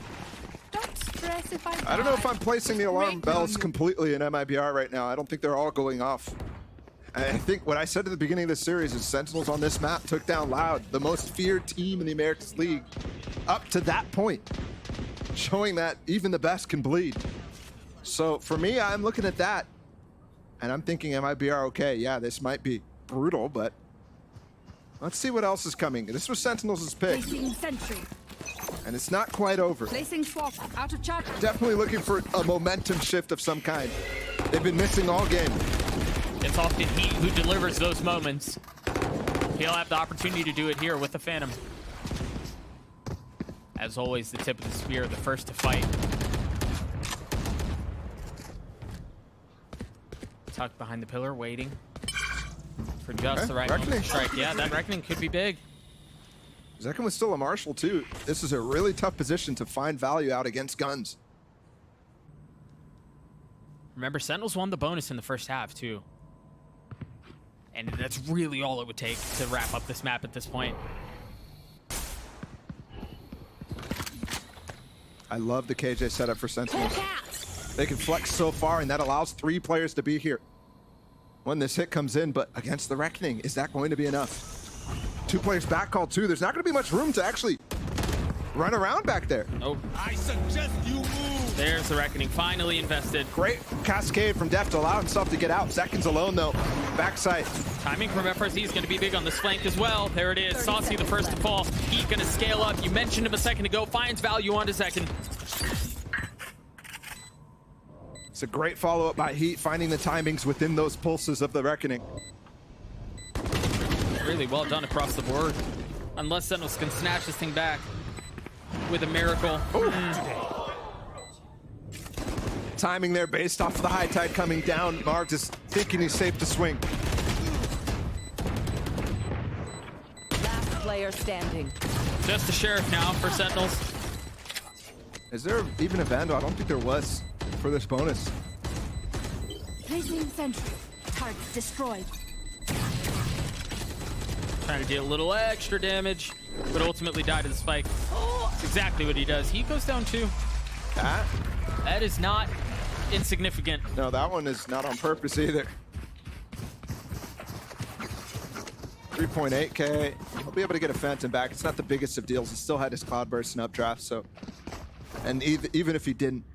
Don't stress if I don't know if I'm placing the alarm bells completely in MIBR right now. I don't think they're all going off. I think what I said at the beginning of this series is Sentinels on this map took down Loud, the most feared team in the Americas League, up to that point, showing that even the best can bleed. So for me, I'm looking at that, and I'm thinking MIBR okay. Yeah, this might be brutal, but let's see what else is coming. This was Sentinels' pick, Placing sentry. and it's not quite over. Placing swap. Out of charge. Definitely looking for a momentum shift of some kind. They've been missing all game. It's often he who delivers those moments. He'll have the opportunity to do it here with the Phantom. As always, the tip of the spear, the first to fight. Tucked behind the pillar, waiting for just the right moment to strike. Yeah, that reckoning could be big. Zekin was still a marshal too. This is a really tough position to find value out against guns. Remember, Sentinels won the bonus in the first half too. And that's really all it would take to wrap up this map at this point. I love the KJ setup for Sentinels. They can flex so far, and that allows 3 players to be here when this hit comes in, but against the Reckoning, is that going to be enough? 2 players back call too. There's not going to be much room to actually run around back there. Nope. I suggest you move. There's the Reckoning, finally invested. Great cascade from Def to allow himself to get out. Seconds alone, though. Backside. Timing from FRZ is going to be big on this flank as well. There it is. Saucy the first to fall. Heat going to scale up. You mentioned him a second ago. Finds value onto second. It's a great follow-up by Heat, finding the timings within those pulses of the Reckoning. Really well done across the board. Unless Sentinels can snatch this thing back with a miracle. Timing there based off of the high tide coming down. Marved is thinking he's safe to swing. Last player standing. Just the Sheriff now for Sentinels. Is there even a Vandal? I don't think there was for this bonus. Placing sentry. Target destroyed. Trying to deal a little extra damage, but ultimately die to the spike. That's exactly what he does. He goes down too. That is not insignificant. No, that one is not on purpose either. 3.8K. He'll be able to get a Phantom back. It's not the biggest of deals. He still had his Cloudburst and updraft, so. And even if he didn't,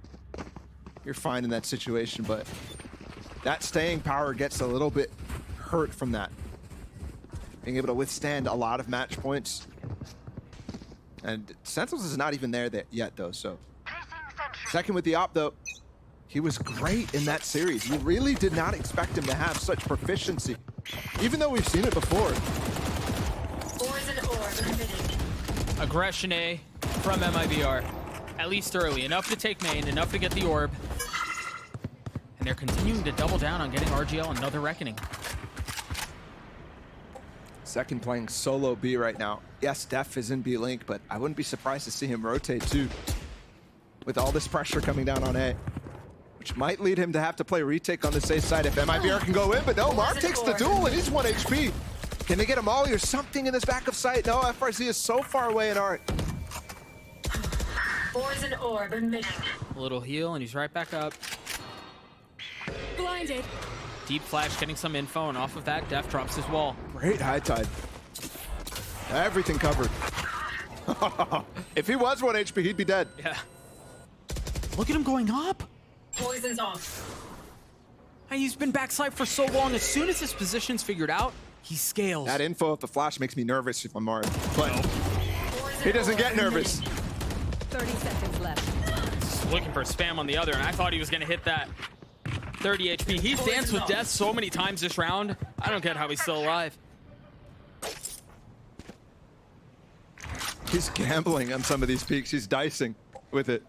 you're fine in that situation, but that staying power gets a little bit hurt from that. Being able to withstand a lot of match points. And Sentinels is not even there yet, though, so. Second with the op, though. He was great in that series. You really did not expect him to have such proficiency, even though we've seen it before. Aggression A from MIBR. At least early. Enough to take main, enough to get the orb. And they're continuing to double down on getting RGL another Reckoning. Second playing solo B right now. Yes, Def is in B Link, but I wouldn't be surprised to see him rotate too. With all this pressure coming down on A. Which might lead him to have to play retake on this A side if MIBR can go in, but no, Marv takes the duel and he's 1 HP. Can they get a molly or something in this back of sight? No, FRZ is so far away in art. Poison orb emitting. A little heal and he's right back up. Blinded. Deep flash getting some info, and off of that, Def drops his wall. Great high tide. Everything covered. If he was 1 HP, he'd be dead. Yeah. Look at him going up. Poison's off. Hey, he's been backside for so long. As soon as his position's figured out, he scales. That info of the flash makes me nervous if I'm Marv, but he doesn't get nervous. 30 seconds left. Just looking for spam on the other, and I thought he was going to hit that. 30 HP. He's danced with death so many times this round. I don't get how he's still alive. He's gambling on some of these peaks. He's dicing with it.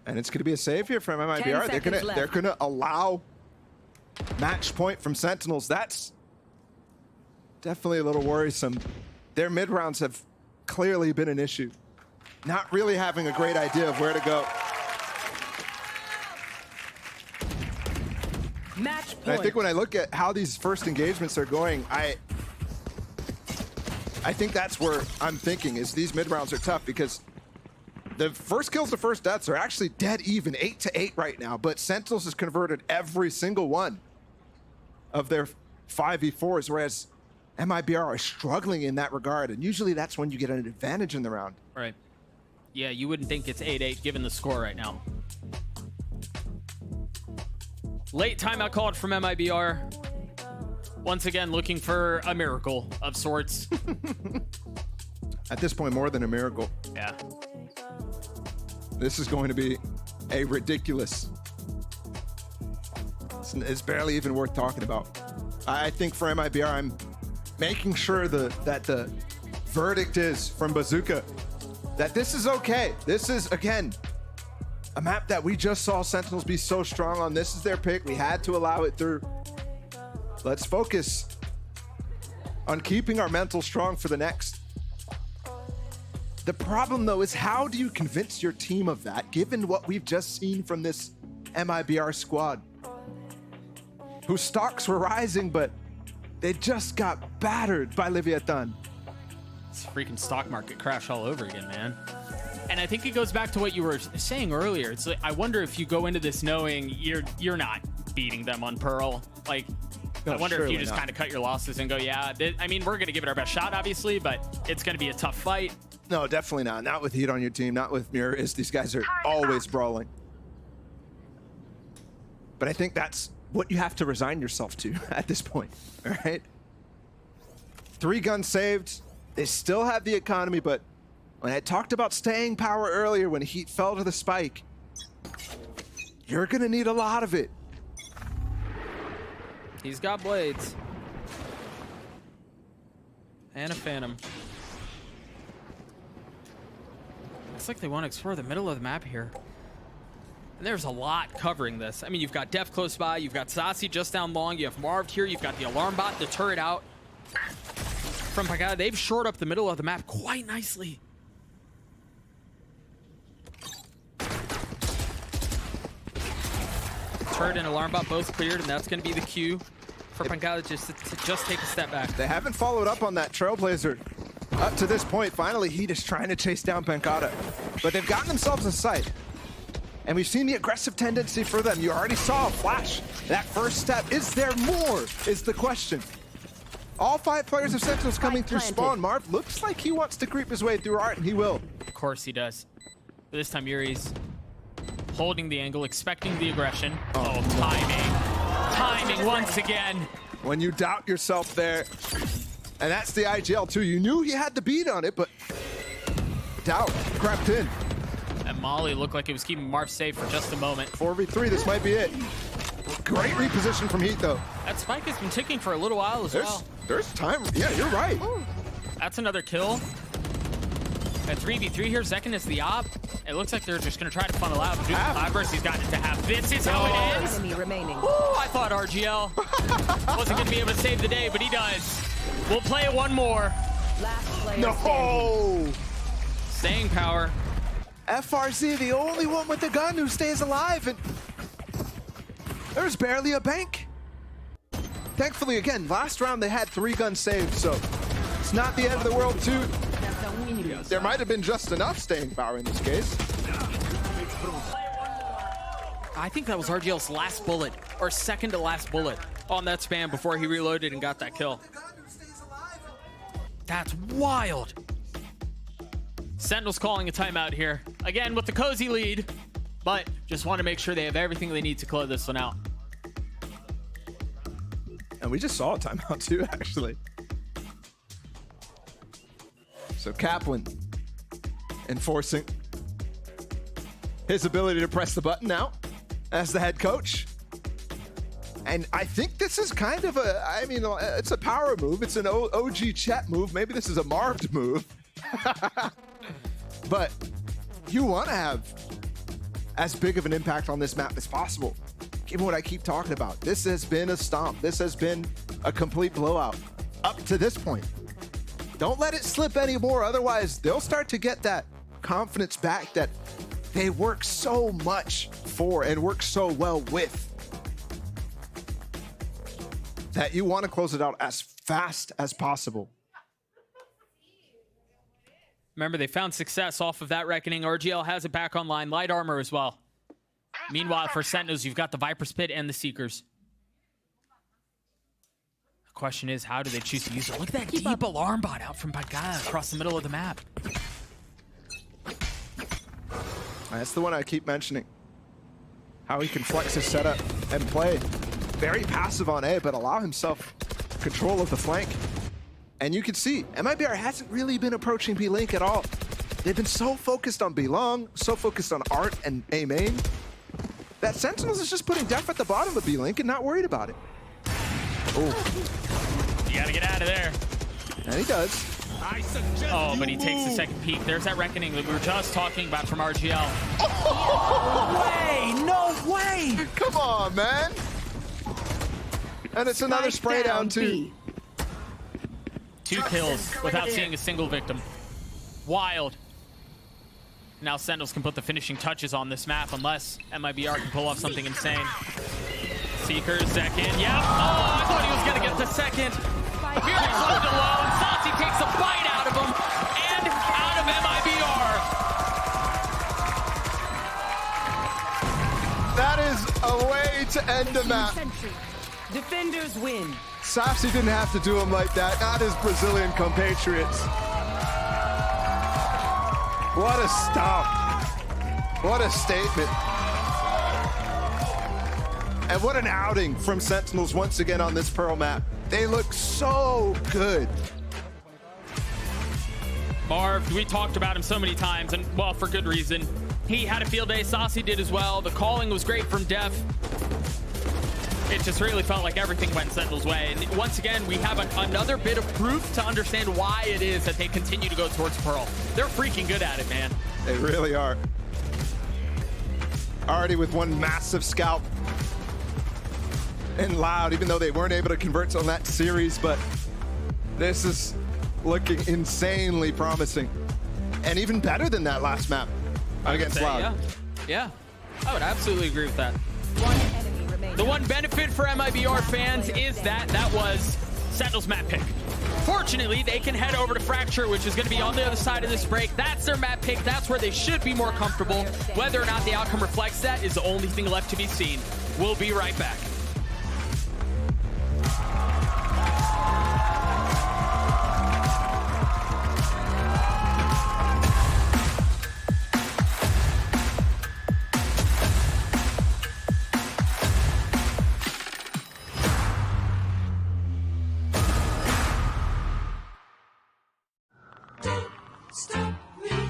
And it's going to be a save here from MIBR. They're gonna allow match point from Sentinels. That's definitely a little worrisome. Their mid rounds have clearly been an issue. Not really having a great idea of where to go. Match point. And I think when I look at how these first engagements are going, I think that's where I'm thinking is these mid rounds are tough because the first kills to first deaths are actually dead even, 8-8 right now, but Sentinels has converted every single one of their 5v4s, whereas MIBR are struggling in that regard, and usually that's when you get an advantage in the round. Right. Yeah, you wouldn't think it's 8-8 given the score right now. Late timeout called from MIBR. Once again, looking for a miracle of sorts. At this point, more than a miracle. Yeah. This is going to be a ridiculous. It's barely even worth talking about. I think for MIBR, I'm making sure that the verdict is from Bazooka that this is okay. This is, again, a map that we just saw Sentinels be so strong on. This is their pick. We had to allow it through. Let's focus on keeping our mental strong for the next. The problem, though, is how do you convince your team of that, given what we've just seen from this MIBR squad, whose stocks were rising, but they just got battered by Leviathan. It's a freaking stock market crash all over again, man. And I think it goes back to what you were saying earlier. It's like, I wonder if you go into this knowing you're not beating them on Pearl. Like, I wonder if surely you just not. kind of cut your losses and go, yeah, I mean, we're going to give it our best shot, obviously, but it's going to be a tough fight. No, definitely not. Not with Heat on your team, not with Mirrors. These guys are always brawling. But I think that's what you have to resign yourself to at this point, all right? 3 guns saved. They still have the economy, but when I talked about staying power earlier, when Heat fell to the spike, you're gonna need a lot of it. He's got blades. And a Phantom. Looks like they want to explore the middle of the map here. And there's a lot covering this. I mean, you've got Def close by, you've got Sassy just down long, you have MARVED here, you've got the alarm bot, the turret out. From Pagada, they've shored up the middle of the map quite nicely. Turret and alarm bot both cleared, and that's going to be the cue for Pagada just to take a step back. They haven't followed up on that Trailblazer up to this point. Finally, Heat is trying to chase down Pancada, but they've gotten themselves in sight. And we've seen the aggressive tendency for them. You already saw a flash. That first step, is there more, is the question. All 5 players of Sentinels coming through spawn. Marv looks like he wants to creep his way through Art, and he will. Of course he does. But this time Yuri's holding the angle, expecting the aggression. Oh, timing once again. When you doubt yourself there, and that's the IGL too. You knew he had the beat on it, but doubt crept in. And Molly looked like it was keeping Marv safe for just a moment. 4v3, this might be it. Great reposition from Heat though. That spike has been ticking for a little while as well. There's time, yeah, you're right. That's another kill. At 3v3 here, Zekin is the op. It looks like they're just going to try to funnel out. But he's got it to have. This is how it ends. Enemy remaining. Ooh, I thought RGL wasn't going to be able to save the day, but he does. We'll play it one more. Last player No! Staying power. FRZ, the only one with the gun who stays alive, and there's barely a bank. Thankfully, again, last round they had 3 guns saved, so it's not the end of the world too. There might have been just enough staying power in this case. I think that was RGL's last bullet, or second to last bullet on that spam before he reloaded and got that kill. That's wild. Sentinels calling a timeout here. Again, with the cozy lead, but just want to make sure they have everything they need to close this one out. And we just saw a timeout too, actually. So Kaplan enforcing his ability to press the button now as the head coach. And I think this is kind of a, I mean, it's a power move. It's an OG Chet move. Maybe this is a Marved move. But you want to have as big of an impact on this map as possible. Given what I keep talking about, this has been a stomp. This has been a complete blowout up to this point. Don't let it slip anymore, otherwise they'll start to get that confidence back that they work so much for and work so well with, that you want to close it out as fast as possible. Remember, they found success off of that reckoning. RGL has it back online. Light armor as well. Meanwhile, for Sentinels, you've got the Viper Spit and the Seekers. The question is, how do they choose to use it? Look at that deep alarm bot out from Pagada across the middle of the map. That's the one I keep mentioning. How he can flex his setup and play very passive on A, but allow himself control of the flank. And you can see, MIBR hasn't really been approaching B-Link at all. They've been so focused on B-Long, so focused on Art and A main, that Sentinels is just putting Def at the bottom of B-Link and not worried about it. Oh. You gotta get out of there. And he does. I suggest Oh, you but he takes the move. second peek. There's that reckoning that we were just talking about from RGL. No way! Come on, man! And it's another spray down too. 2 kills without seeing a single victim. Wild. Now Sentinels can put the finishing touches on this map unless MIBR can pull off something insane. Seeker, Zekin, yep. Oh, I thought he was gonna get the second. Here's left alone. Sassy takes a bite out of him and out of MIBR. That is a way to end the map. Defenders win. Safsy didn't have to do him like that, not his Brazilian compatriots. What a stomp. What a statement. And what an outing from Sentinels once again on this Pearl map. They look so good. Marv, we talked about him so many times, and well, for good reason. He had a field day, Saucy did as well. The calling was great from Def. It just really felt like everything went Sentinel's way. And once again, we have another bit of proof to understand why it is that they continue to go towards Pearl. They're freaking good at it, man. They really are. Already with one massive scalp. And Loud, even though they weren't able to convert on that series, but this is looking insanely promising. And even better than that last map against Loud. Yeah, I would absolutely agree with that. One enemy remaining. The one benefit for MIBR fans is that was Sentinel's map pick. Fortunately, they can head over to Fracture, which is going to be on the other side of this break. That's their map pick. That's where they should be more comfortable. Whether or not the outcome reflects that is the only thing left to be seen. We'll be right back.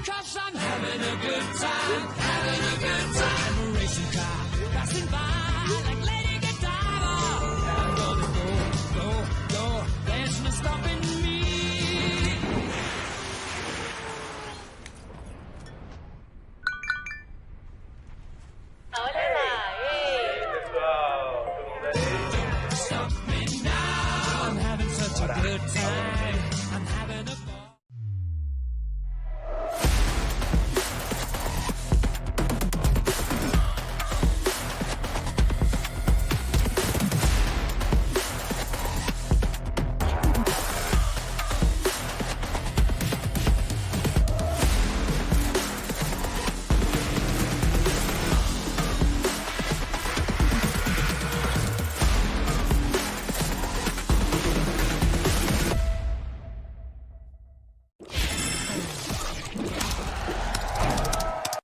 Cause I'm having a good time, having a good time. I'm a racing car, passing by like Lady Godiva. I'm gonna go, go, go, there's no stopping me. Don't stop me now, I'm having such a good time. I'm having a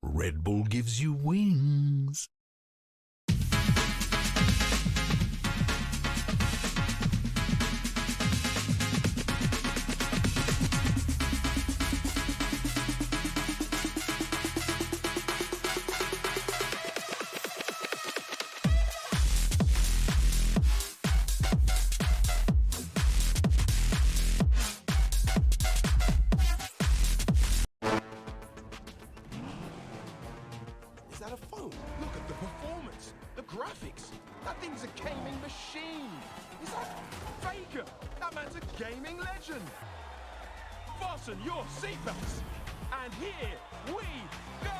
Red Bull gives you wings. Is that a phone? Look at the performance, the graphics. That thing's a gaming machine. Is that Faker? That man's a gaming legend. Fasten your seatbelts. And here we go!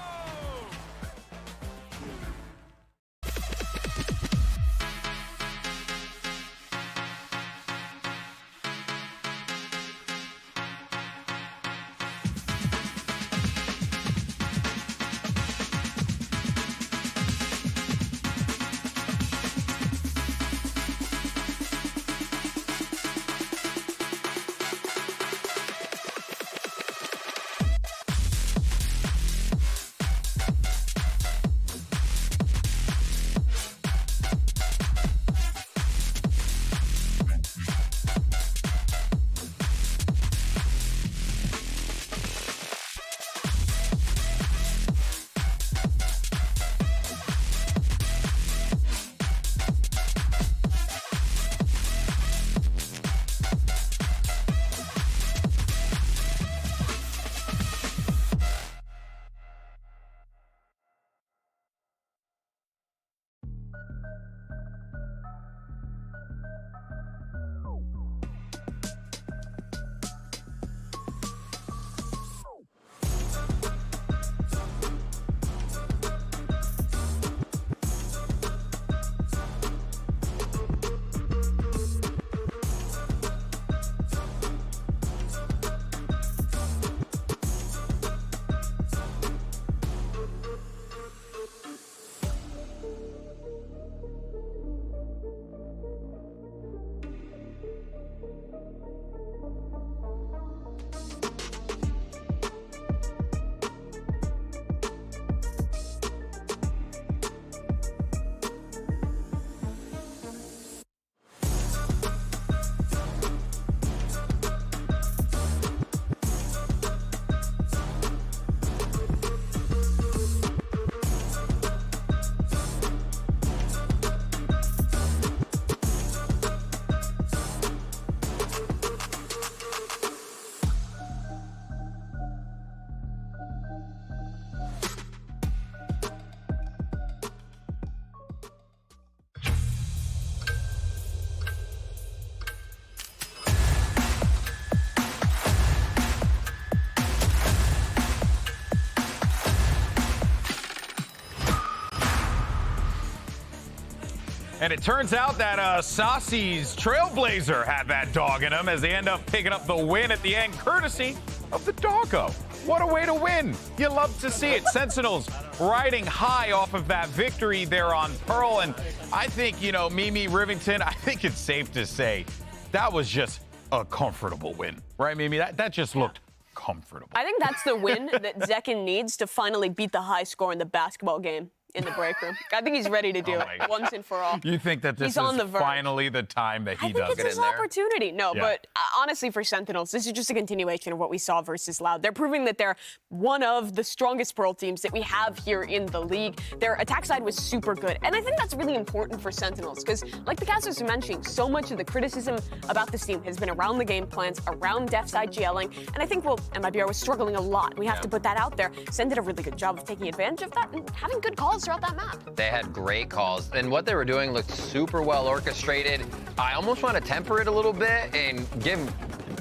And it turns out that Saucy's Trailblazer had that dog in him as they end up picking up the win at the end, courtesy of the doggo. What a way to win. You love to see it. Sentinels riding high off of that victory there on Pearl. And I think, you know, Mimi Rivington, I think it's safe to say that was just a comfortable win. Right, Mimi? That just looked comfortable. I think that's the win that Zekin needs to finally beat the high score in the basketball game in the break room. I think he's ready to do it once and for all. You think that this is finally the time that he does it? I think it's his opportunity. No, Yeah. but honestly, for Sentinels, this is just a continuation of what we saw versus Loud. They're proving that they're one of the strongest Pearl teams that we have here in the league. Their attack side was super good, and I think that's really important for Sentinels because, like the casters were mentioning, so much of the criticism about this team has been around the game plans, around def side GLing, and I think, well, MIBR was struggling a lot. We have to put that out there. Sen did a really good job of taking advantage of that and having good calls throughout that map. They had great calls, and what they were doing looked super well orchestrated. I almost want to temper it a little bit and give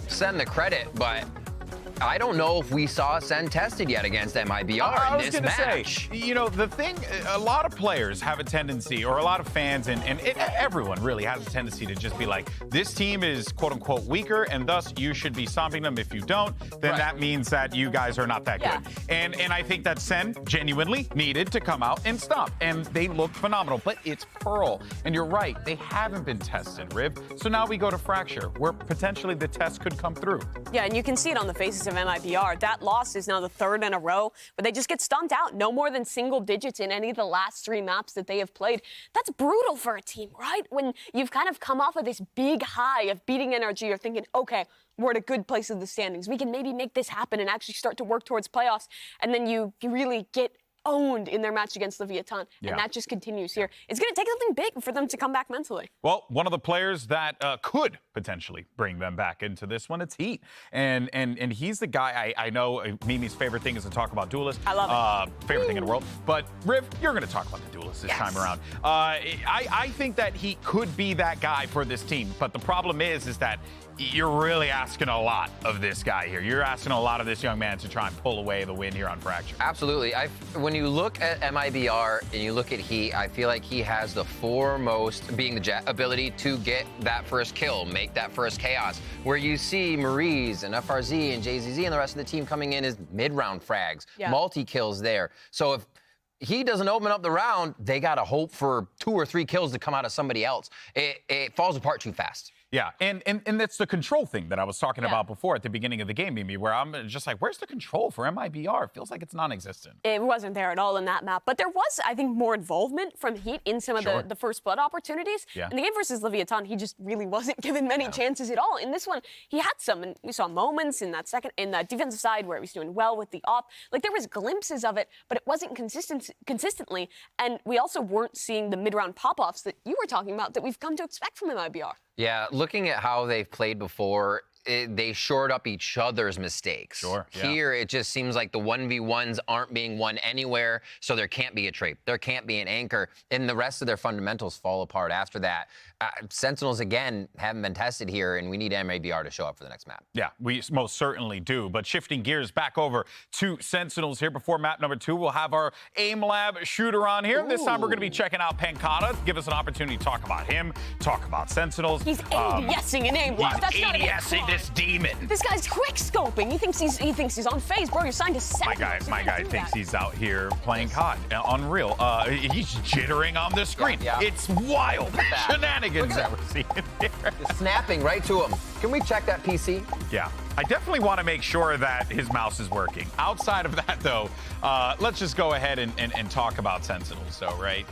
Sen the credit, but I don't know if we saw Sen tested yet against MIBR in this match. Say, you know, the thing, a lot of players have a tendency, or a lot of fans, and everyone really has a tendency to just be like, this team is quote-unquote weaker, and thus you should be stomping them. If you don't, then that means that you guys are not that good. And I think that Sen genuinely needed to come out and stomp, and they looked phenomenal. But it's Pearl, and you're right, they haven't been tested, Riv. So now we go to Fracture, where potentially the test could come through. Yeah, and you can see it on the faces of MIBR. That loss is now the third in a row, but they just get stomped out. No more than single digits in any of the last 3 maps that they have played. That's brutal for a team, right? When you've kind of come off of this big high of beating NRG, you're thinking, okay, we're at a good place in the standings. We can maybe make this happen and actually start to work towards playoffs. And then you really get owned in their match against Leviathan, and that just continues here. It's going to take something big for them to come back mentally. Well, one of the players that could potentially bring them back into this one, it's Heat. And he's the guy, I know Mimi's favorite thing is to talk about duelists. I love it. Favorite thing in the world. But, Riv, you're going to talk about the duelists this time around. I think that he could be that guy for this team. But the problem is that you're really asking a lot of this guy here. You're asking a lot of this young man to try and pull away the win here on Fracture. Absolutely. When you look at MIBR and you look at Heat, I feel like he has the foremost being the jet ability to get that first kill, make that first chaos. Where you see Maurice and FRZ and JZZ and the rest of the team coming in as mid-round frags, multi-kills there. So if he doesn't open up the round, they got to hope for 2 or 3 kills to come out of somebody else. It falls apart too fast. Yeah, and that's the control thing that I was talking about before at the beginning of the game, Mimi, where I'm just like, where's the control for MIBR? It feels like it's non-existent. It wasn't there at all in that map, but there was, I think, more involvement from Heat in some of the first blood opportunities. In the game versus Leviathan, he just really wasn't given many chances at all. In this one, he had some, and we saw moments in that defensive side where he was doing well with the op. Like, there was glimpses of it, but it wasn't consistently, and we also weren't seeing the mid-round pop-offs that you were talking about that we've come to expect from MIBR. Yeah, looking at how they've played before, they shored up each other's mistakes. Here, it just seems like the 1v1s aren't being won anywhere, so there can't be a trade. There can't be an anchor, and the rest of their fundamentals fall apart after that. Sentinels, again, haven't been tested here, and we need MABR to show up for the next map. Yeah, we most certainly do. But shifting gears back over to Sentinels here before map number 2, we'll have our aim lab shooter on here. This time we're going to be checking out Pancata, give us an opportunity to talk about him, talk about Sentinels. He's ADSing an aim lab. That's not ADSing this demon. This guy's quick scoping. He thinks he's on phase, bro. You're signed to 7. My guy thinks he's out here playing COD. Unreal. He's jittering on the screen. It's wild. Shenanigans that we're seeing here. Snapping right to him. Can we check that PC? Yeah. I definitely want to make sure that his mouse is working. Outside of that, though, let's just go ahead and talk about Sentinels. So, right,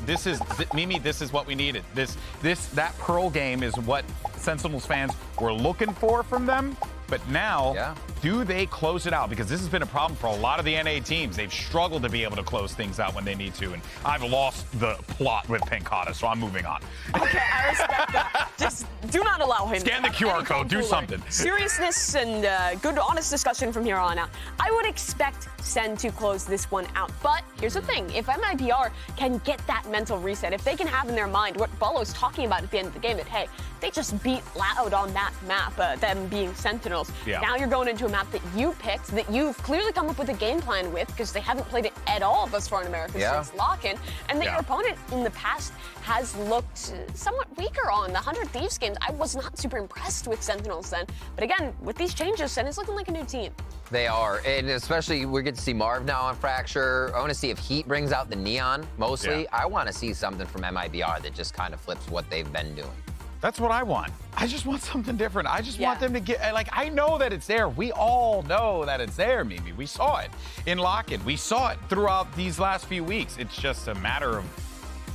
Mimi, this is what we needed. That Pearl game is what Sentinels fans were looking for from them. But now, do they close it out? Because this has been a problem for a lot of the NA teams. They've struggled to be able to close things out when they need to. And I've lost the plot with Pancata, so I'm moving on. Okay, I respect that. Just do not allow him. Scan the QR code. Do something. Seriousness and good, honest discussion from here on out. I would expect Sen to close this one out. But here's the thing. If MIBR can get that mental reset, if they can have in their mind what Bolo's talking about at the end of the game, that, hey, they just beat Loud on that map, them being Sentinels. Now you're going into a map that you picked, that you've clearly come up with a game plan with, because they haven't played it at all thus far in America since lock-in, and that your opponent in the past has looked somewhat weaker on. The 100 Thieves games, I was not super impressed with Sentinels then. But again, with these changes, Sen is looking like a new team. They are, and especially we get to see Marv now on Fracture. I want to see if Heat brings out the Neon, mostly. Yeah. I want to see something from MIBR that just kind of flips what they've been doing. That's what I want. I just want something different. I just want them to get, like, I know that it's there. We all know that it's there, Mimi. We saw it in lock-in. We saw it throughout these last few weeks. It's just a matter of,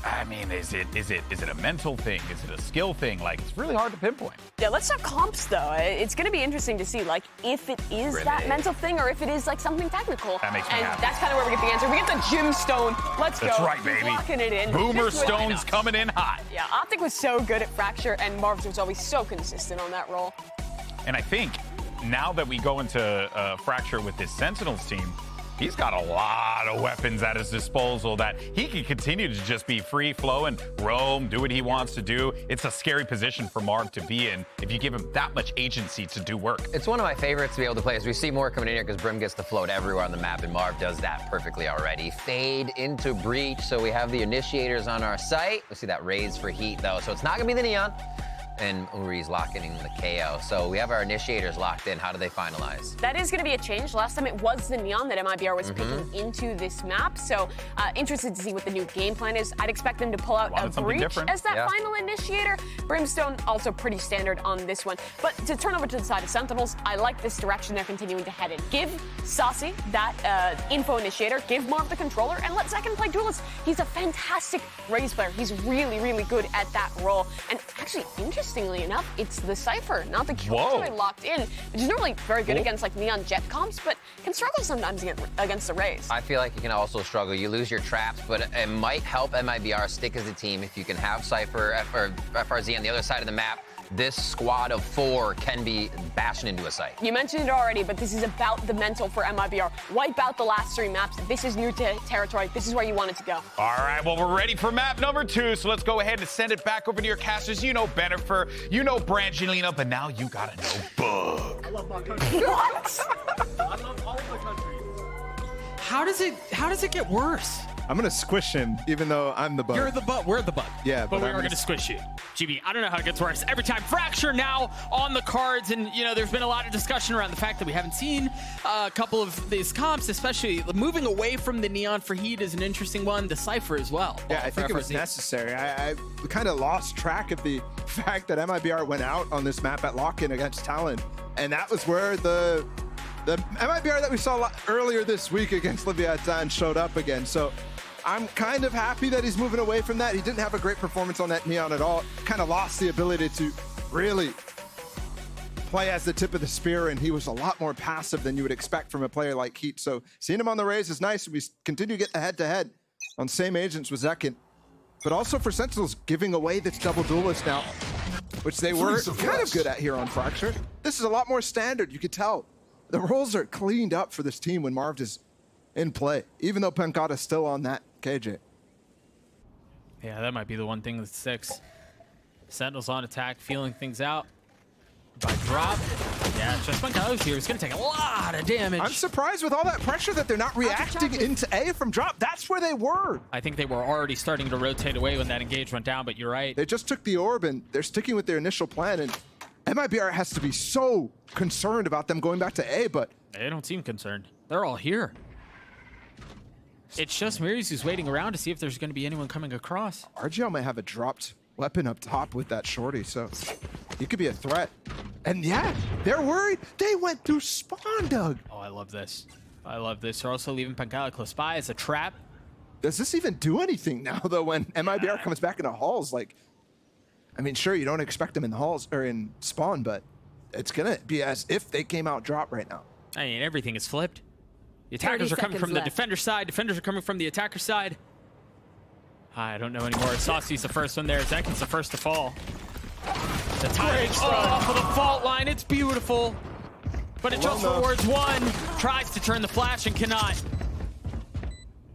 I mean, is it a mental thing? Is it a skill thing? Like, it's really hard to pinpoint. Yeah, let's talk comps though. It's going to be interesting to see, like, if it is that mental thing or if it is like something technical. That makes me happy. That's kind of where we get the answer. We get the Gemstone. Let's go. That's right, baby. Locking it in. Boomer Just with Stone's lineups. coming in hot. Yeah, Optic was so good at Fracture, and Marv's was always so consistent on that role. And I think now that we go into Fracture with this Sentinels team, he's got a lot of weapons at his disposal that he can continue to just be free flowing, roam, do what he wants to do. It's a scary position for Marv to be in if you give him that much agency to do work. It's one of my favorites to be able to play as we see more coming in here because Brim gets to float everywhere on the map and Marv does that perfectly already. Fade into Breach, so we have the initiators on our site. We see that raise for Heat though, so it's not gonna be the Neon. And Uri's locking in the KO. So we have our initiators locked in. How do they finalize? That is going to be a change. Last time it was the Neon that MIBR was picking into this map. So interested to see what the new game plan is. I'd expect them to pull out a Breach as that final initiator. Brimstone also pretty standard on this one. But to turn over to the side of Sentinels, I like this direction they're continuing to head in. Give Saucy that info initiator, give Marv the controller, and let Zekin play duelist. He's a fantastic Raze player. He's really, really good at that role. And actually, interestingly enough, it's the Cypher, not the Killjoy locked in, which is normally very good against like Neon Jet comps, but can struggle sometimes against the Raze. I feel like you can also struggle. You lose your traps, but it might help MIBR stick as a team if you can have Cypher or FRZ on the other side of the map. This squad of 4 can be bashing into a site. You mentioned it already, but this is about the mental for MIBR. Wipe out the last 3 maps. This is new territory. This is where you want it to go. All right, well, we're ready for map number 2, so let's go ahead and send it back over to your casters. You know Bennifer, you know Brangelina, but now you gotta know Bug. I love my country. What? I love all of my country. How does it get worse? I'm gonna squish him, even though I'm the bug. You're the bug. We're the bug. Yeah, but we are going to squish you. GB, I don't know how it gets worse. Every time Fracture now on the cards, and you know, there's been a lot of discussion around the fact that we haven't seen a couple of these comps, especially moving away from the Neon for Heat is an interesting one. The Cypher as well. Yeah, I think it was necessary. I kind of lost track of the fact that MIBR went out on this map at lock-in against Talon, and that was where the MIBR that we saw earlier this week against Leviathan showed up again. So I'm kind of happy that he's moving away from that. He didn't have a great performance on that Neon at all. Kind of lost the ability to really play as the tip of the spear, and he was a lot more passive than you would expect from a player like Heat. So seeing him on the Raze is nice. We continue to get the head-to-head on same agents with Zekin. But also for Sentinels, giving away this double duelist now, which they were kind of good at here on Fracture. This is a lot more standard, you could tell. The roles are cleaned up for this team when Marv is in play, even though Pencata's still on that KJ. Yeah, that might be the one thing that sticks. Sentinels on attack, feeling things out. By drop. Yeah, just Pencata's here. It's going to take a lot of damage. I'm surprised with all that pressure that they're not reacting into A from drop. That's where they were. I think they were already starting to rotate away when that engage went down, but you're right. They just took the orb, and they're sticking with their initial plan, and MIBR has to be so concerned about them going back to A, but they don't seem concerned. They're all here. It's just Miris who's waiting around to see if there's going to be anyone coming across. RGL might have a dropped weapon up top with that shorty, so he could be a threat. And yeah, they're worried. They went through spawn, Doug. Oh, I love this. I love this. They're also leaving Pencata close by as a trap. Does this even do anything now, though, when MIBR comes back into halls? Like, I mean, sure, you don't expect them in the halls or in spawn, but it's going to be as if they came out drop right now. I mean, everything is flipped. The attackers are coming from the defender side. Defenders are coming from the attacker side. I don't know anymore. Saucy's the first one there. Zekin's the first to fall. The timing off of the fault line. It's beautiful. But it just rewards one. Tries to turn the flash and cannot.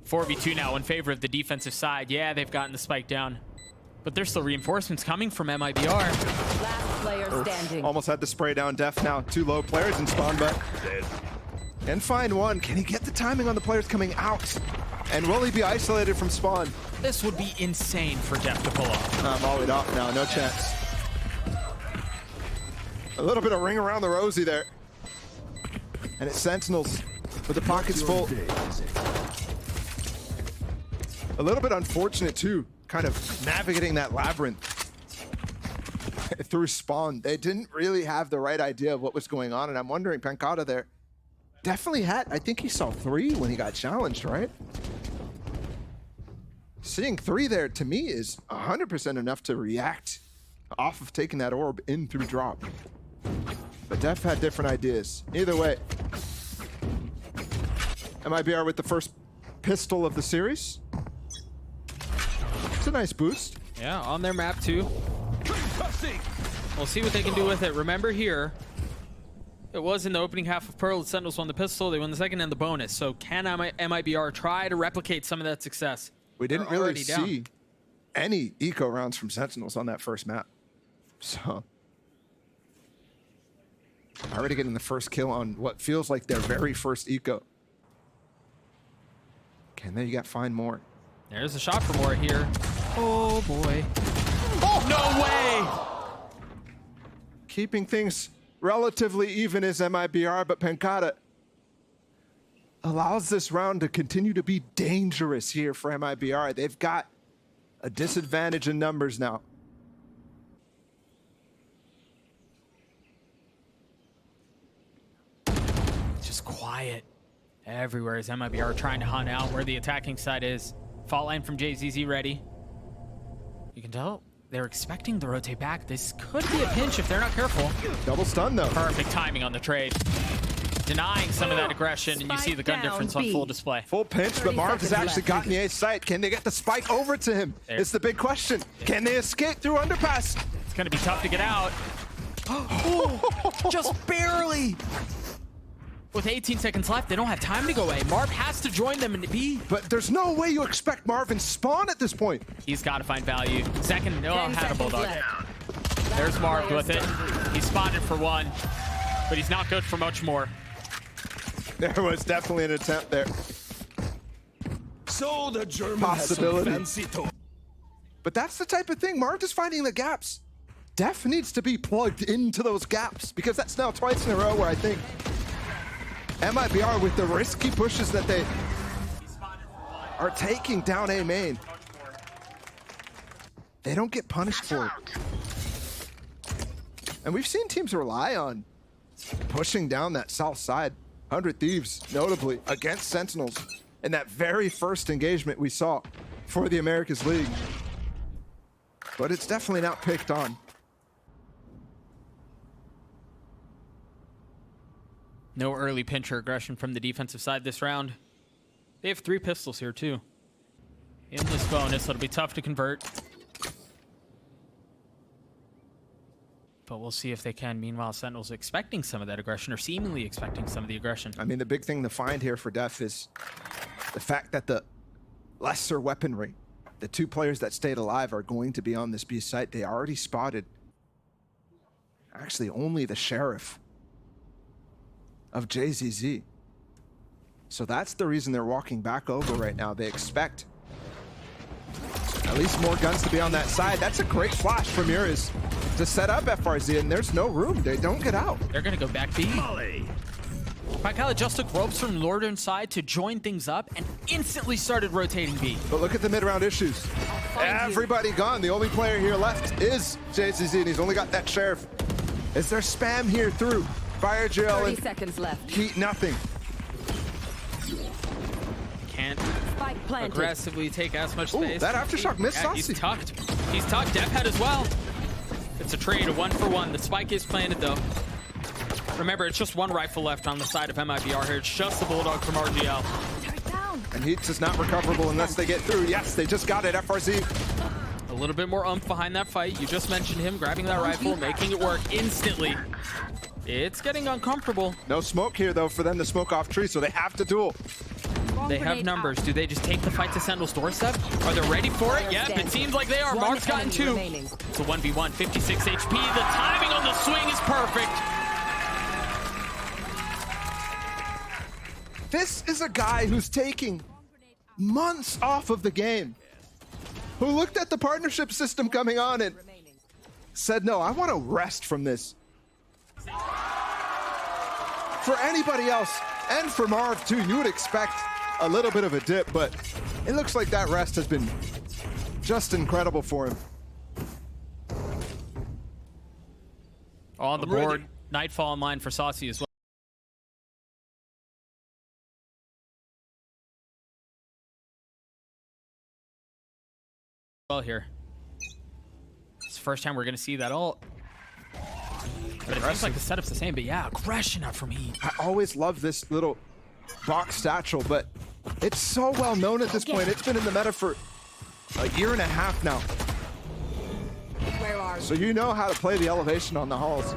4v2 now in favor of the defensive side. Yeah, they've gotten the spike down. But there's still reinforcements coming from MIBR. player standing. Almost had to spray down Def now. 2 low players in spawn, but and find one. Can he get the timing on the players coming out? And will he be isolated from spawn? This would be insane for Def to pull off. Volleyed off now, no chance. A little bit of ring around the rosy there. And it's Sentinels with the pockets full. A little bit unfortunate too, kind of navigating that labyrinth through spawn. They didn't really have the right idea of what was going on, and I'm wondering, Pancata there definitely had, I think he saw 3 when he got challenged, right? Seeing 3 there to me is 100% enough to react off of taking that orb in through drop. But Def had different ideas. Either way, MIBR with the first pistol of the series. It's a nice boost. Yeah, on their map too. We'll see what they can do with it. Remember here, it was in the opening half of Pearl. The Sentinels won the pistol. They won the second and the bonus. So can MIBR try to replicate some of that success? We didn't really see any eco rounds from Sentinels on that first map. So already getting the first kill on what feels like their very first eco. Can they find more? There's a shot for more here. Oh boy. Oh, no way! Keeping things relatively even is MIBR, but Pancata allows this round to continue to be dangerous here for MIBR. They've got a disadvantage in numbers now. Just quiet everywhere as MIBR trying to hunt out where the attacking side is. Fault line from JZZ ready. You can tell they're expecting to rotate back. This could be a pinch if they're not careful. Double stun though. Perfect timing on the trade. Denying some of that aggression, and you see the gun difference on full display. Full pinch, but Marv has actually gotten the A site. Can they get the spike over to him? It's the big question. Can they escape through underpass? It's gonna be tough to get out. Just barely. With 18 seconds left, they don't have time to go A. Marv has to join them in B. But there's no way you expect Marvin spawn at this point. He's got to find value. Second, had a bulldog. There's Marv with it. He spotted for 1, but he's not good for much more. There was definitely an attempt there. So the German Possibility. has some fancy But that's the type of thing. Marv is finding the gaps. Def needs to be plugged into those gaps, because that's now twice in a row where I think MIBR, with the risky pushes that they are taking down A main, they don't get punished for it. And we've seen teams rely on pushing down that south side. 100 Thieves, notably, against Sentinels in that very first engagement we saw for the Americas League. But it's definitely not picked on. No early pincher aggression from the defensive side this round. They have 3 pistols here too. In this bonus, it'll be tough to convert. But we'll see if they can. Meanwhile, Sentinels expecting some of that aggression, or seemingly expecting some of the aggression. I mean, the big thing to find here for Def is the fact that the lesser weaponry, the 2 players that stayed alive, are going to be on this B site. They already spotted actually only the Sheriff of JZZ. So that's the reason they're walking back over right now. They expect at least more guns to be on that side. That's a great flash from Uriz to set up FRZ, and there's no room. They don't get out. They're gonna go back B. Pancala just took ropes from the northern side to join things up and instantly started rotating B. But look at the mid-round issues. Everybody gone. The only player here left is JZZ, and he's only got that Sheriff. Is there spam here through Fire Drill 30 and seconds left. Heat? Nothing. Can't Spike planted. aggressively take as much Ooh, space. that aftershock missed Yeah, he's Saucy. tucked. He's tucked. Def head as well. It's a trade, a 1-for-1. The spike is planted though. Remember, it's just 1 rifle left on the side of MIBR here. It's just the bulldog from RGL. And Heat's is not recoverable unless they get through. Yes, they just got it, FRZ. A little bit more oomph behind that fight. You just mentioned him grabbing that rifle, making it work instantly. It's getting uncomfortable. No smoke here, though, for them to smoke off tree, so they have to duel. They have numbers. Do they just take the fight to Sentinel's doorstep? Are they ready for it? Yep, it seems like they are. Marv's gotten 2. It's a 1v1, 56 HP. The timing on the swing is perfect. This is a guy who's taking months off of the game, who looked at the partnership system coming on and said, no, I want to rest from this. For anybody else, and for Marv too, you would expect a little bit of a dip, but it looks like that rest has been just incredible for him. On the board, Nightfall in line for Saucy as well here. It's the first time we're going to see that ult. But it seems like the setup's the same, but yeah, aggression out from Heat. I always love this little box satchel, but it's so well known at this point. It's been in the meta for a year and a half now. So you know how to play the elevation on the halls.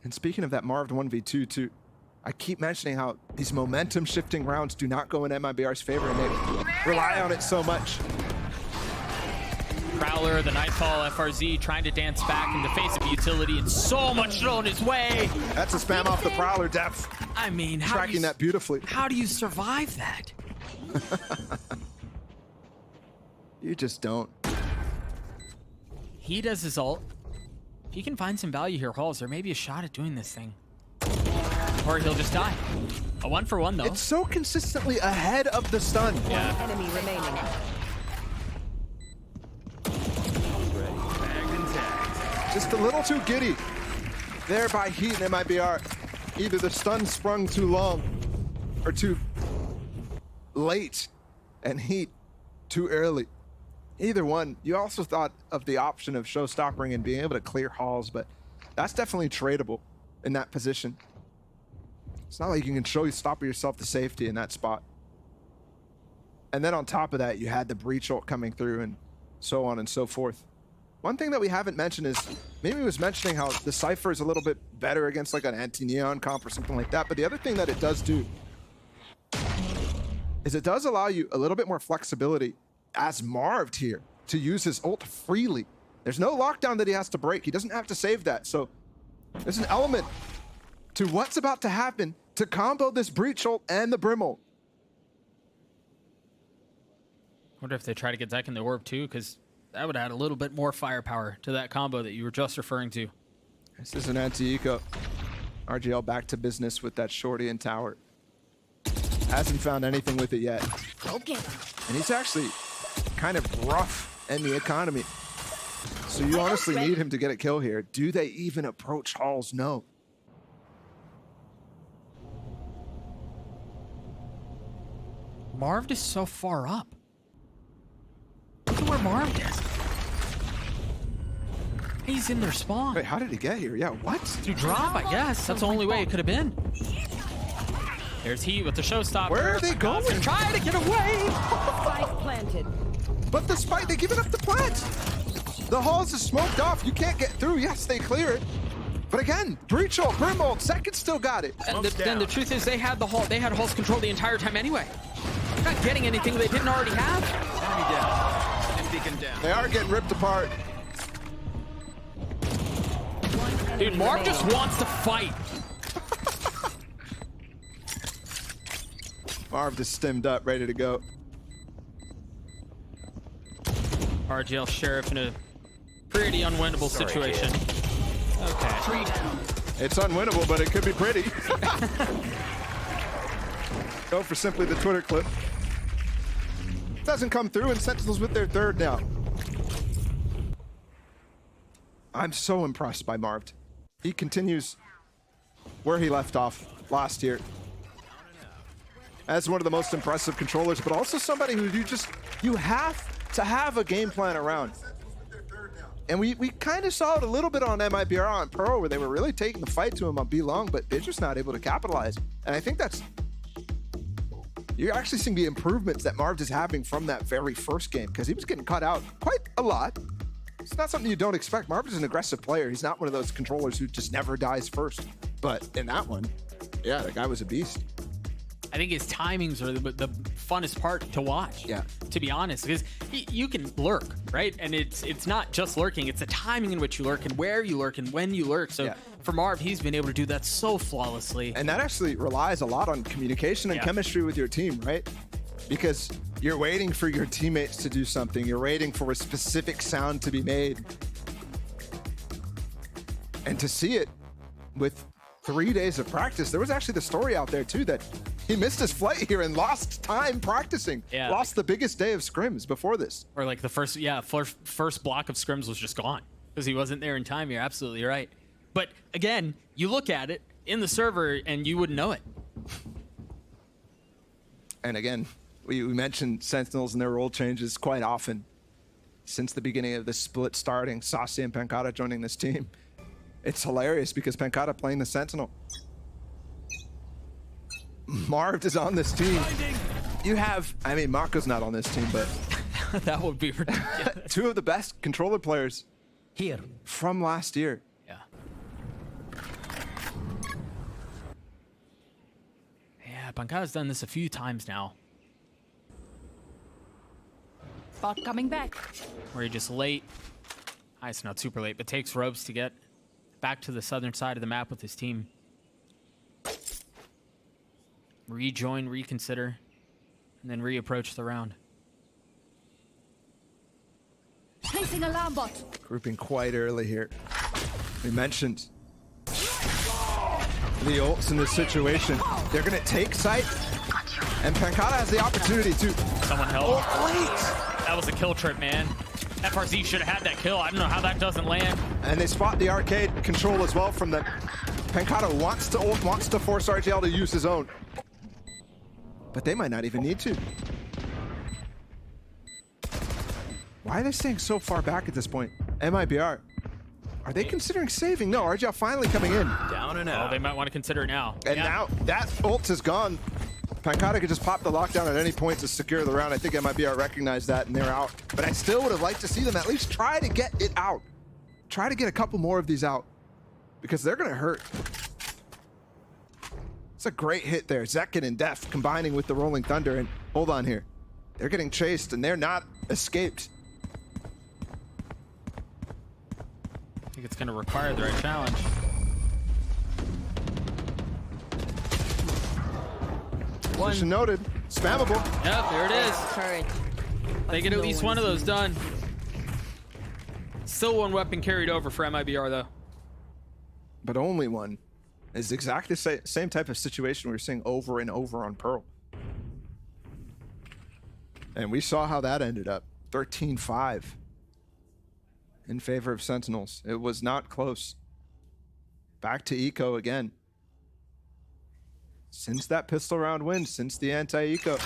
And speaking of that Marved 1v2 too, I keep mentioning how these momentum shifting rounds do not go in MIBR's favor, and they rely on it so much. Prowler, the Nightfall, FRZ trying to dance back in the face of utility, and so much thrown his way. That's a spam off the Prowler depth. I mean, tracking that beautifully. How do you survive that? You just don't. He does his ult. If he can find some value here, Halls, there may be a shot at doing this thing. Or he'll just die. A 1-for-1 though. It's so consistently ahead of the stun. Yeah. One enemy remaining. Just a little too giddy there by Heat and MIBR. Either the stun sprung too long or too late, and Heat too early. Either one. You also thought of the option of showstopping and being able to clear halls, but that's definitely tradable in that position. It's not like you can stop yourself to safety in that spot. And then on top of that, you had the breach ult coming through and so on and so forth. One thing that we haven't mentioned is, Mimi was mentioning how the Cypher is a little bit better against like an anti-neon comp or something like that, but the other thing that it does do is it does allow you a little bit more flexibility as Marved here to use his ult freely. There's no lockdown that he has to break. He doesn't have to save that. So there's an element to what's about to happen to combo this breach ult and the brim ult. Wonder if they try to get Zek in the orb too, because that would add a little bit more firepower to that combo that you were just referring to. This is an anti-eco. RGL back to business with that shorty in tower. Hasn't found anything with it yet. Okay. And he's actually kind of rough in the economy. So you honestly need him to get a kill here. Do they even approach halls? No. Marved is so far up. Look at where Marved is. He's in their spawn. Wait, how did he get here? Yeah, what? To drop, I guess. That's the only way it could have been. There's Heat with the showstopper. Where are they going? Try to get away. Spike planted. But the spike, they give it up the plant. The halls is smoked off. You can't get through. Yes, they clear it. But again, breach ult, brim ult, second still got it. And then the truth is they had the hall. They had Halls control the entire time anyway. They're not getting anything they didn't already have. Enemy down. And beacon down. They are getting ripped apart. Dude, Marv just wants to fight. Marv just stemmed up, ready to go. RGL Sheriff in a pretty unwinnable situation. Okay. 3 down. It's unwinnable, but it could be pretty. Go for simply the Twitter clip. Doesn't come through, and Sentinels with their third now. I'm so impressed by Marved. He continues where he left off last year as one of the most impressive controllers, but also somebody who you have to have a game plan around. And we kind of saw it a little bit on MIBR on Pro, where they were really taking the fight to him on B-Long, but they're just not able to capitalize. And I think you're actually seeing the improvements that Marved is having from that very first game, because he was getting cut out quite a lot. It's not something you don't expect. Marved is an aggressive player. He's not one of those controllers who just never dies first. But in that one, Yeah, the guy was a beast. I think his timings are the funnest part to watch. Yeah. To be honest, because you can lurk, right? And it's not just lurking; it's the timing in which you lurk and where you lurk and when you lurk. So for Marv, he's been able to do that so flawlessly. And that actually relies a lot on communication and chemistry with your team, right? Because you're waiting for your teammates to do something. You're waiting for a specific sound to be made. And to see it with 3 days of practice, there was actually the story out there too that he missed his flight here and lost time practicing. Yeah. Lost the biggest day of scrims before this. Or like the first block of scrims was just gone because he wasn't there in time. You're absolutely right. But again, you look at it in the server and you wouldn't know it. And again, we mentioned Sentinels and their role changes quite often since the beginning of the split starting. Saucy and Pancata joining this team. It's hilarious because Pancata playing the Sentinel. Marved is on this team. You have, I mean, Mako's not on this team, but that would be ridiculous. 2 of the best controller players Here. from last year. Yeah. Yeah, Pancata's done this a few times now. Bot coming back. Where he just late. It's not super late, but takes ropes to get back to the southern side of the map with his team. Rejoin, reconsider, and then reapproach the round. Placing alarm bot. Grouping quite early here. We mentioned the ults in this situation. They're going to take site, and Pancata has the opportunity to... Someone help. Oh, wait! That was a kill trip, man. FRZ should have had that kill. I don't know how that doesn't land. And they spot the arcade control as well from the... Pancata wants to ult, wants to force RGL to use his own. But they might not even need to. Why are they staying so far back at this point? MIBR. Are they considering saving? No, RGL finally coming in. Down and out. Oh, they might want to consider it now. And now that ult is gone. Pancata could just pop the lockdown at any point to secure the round. I think MIBR recognized that and they're out. But I still would have liked to see them at least try to get it out. Try to get a couple more of these out. Because they're going to hurt. It's a great hit there. Zekin and Def combining with the Rolling Thunder. And hold on here. They're getting chased and they're not escaped. I think it's going to require the right challenge. Position noted. Spammable. Yep, there it is. Courage. They get at least one of those done. Still one weapon carried over for MIBR, though. But only one. Is exactly the same type of situation we were seeing over and over on Pearl. And we saw how that ended up. 13-5 in favor of Sentinels. It was not close. Back to Eco again. Since that pistol round win, since the anti-Eco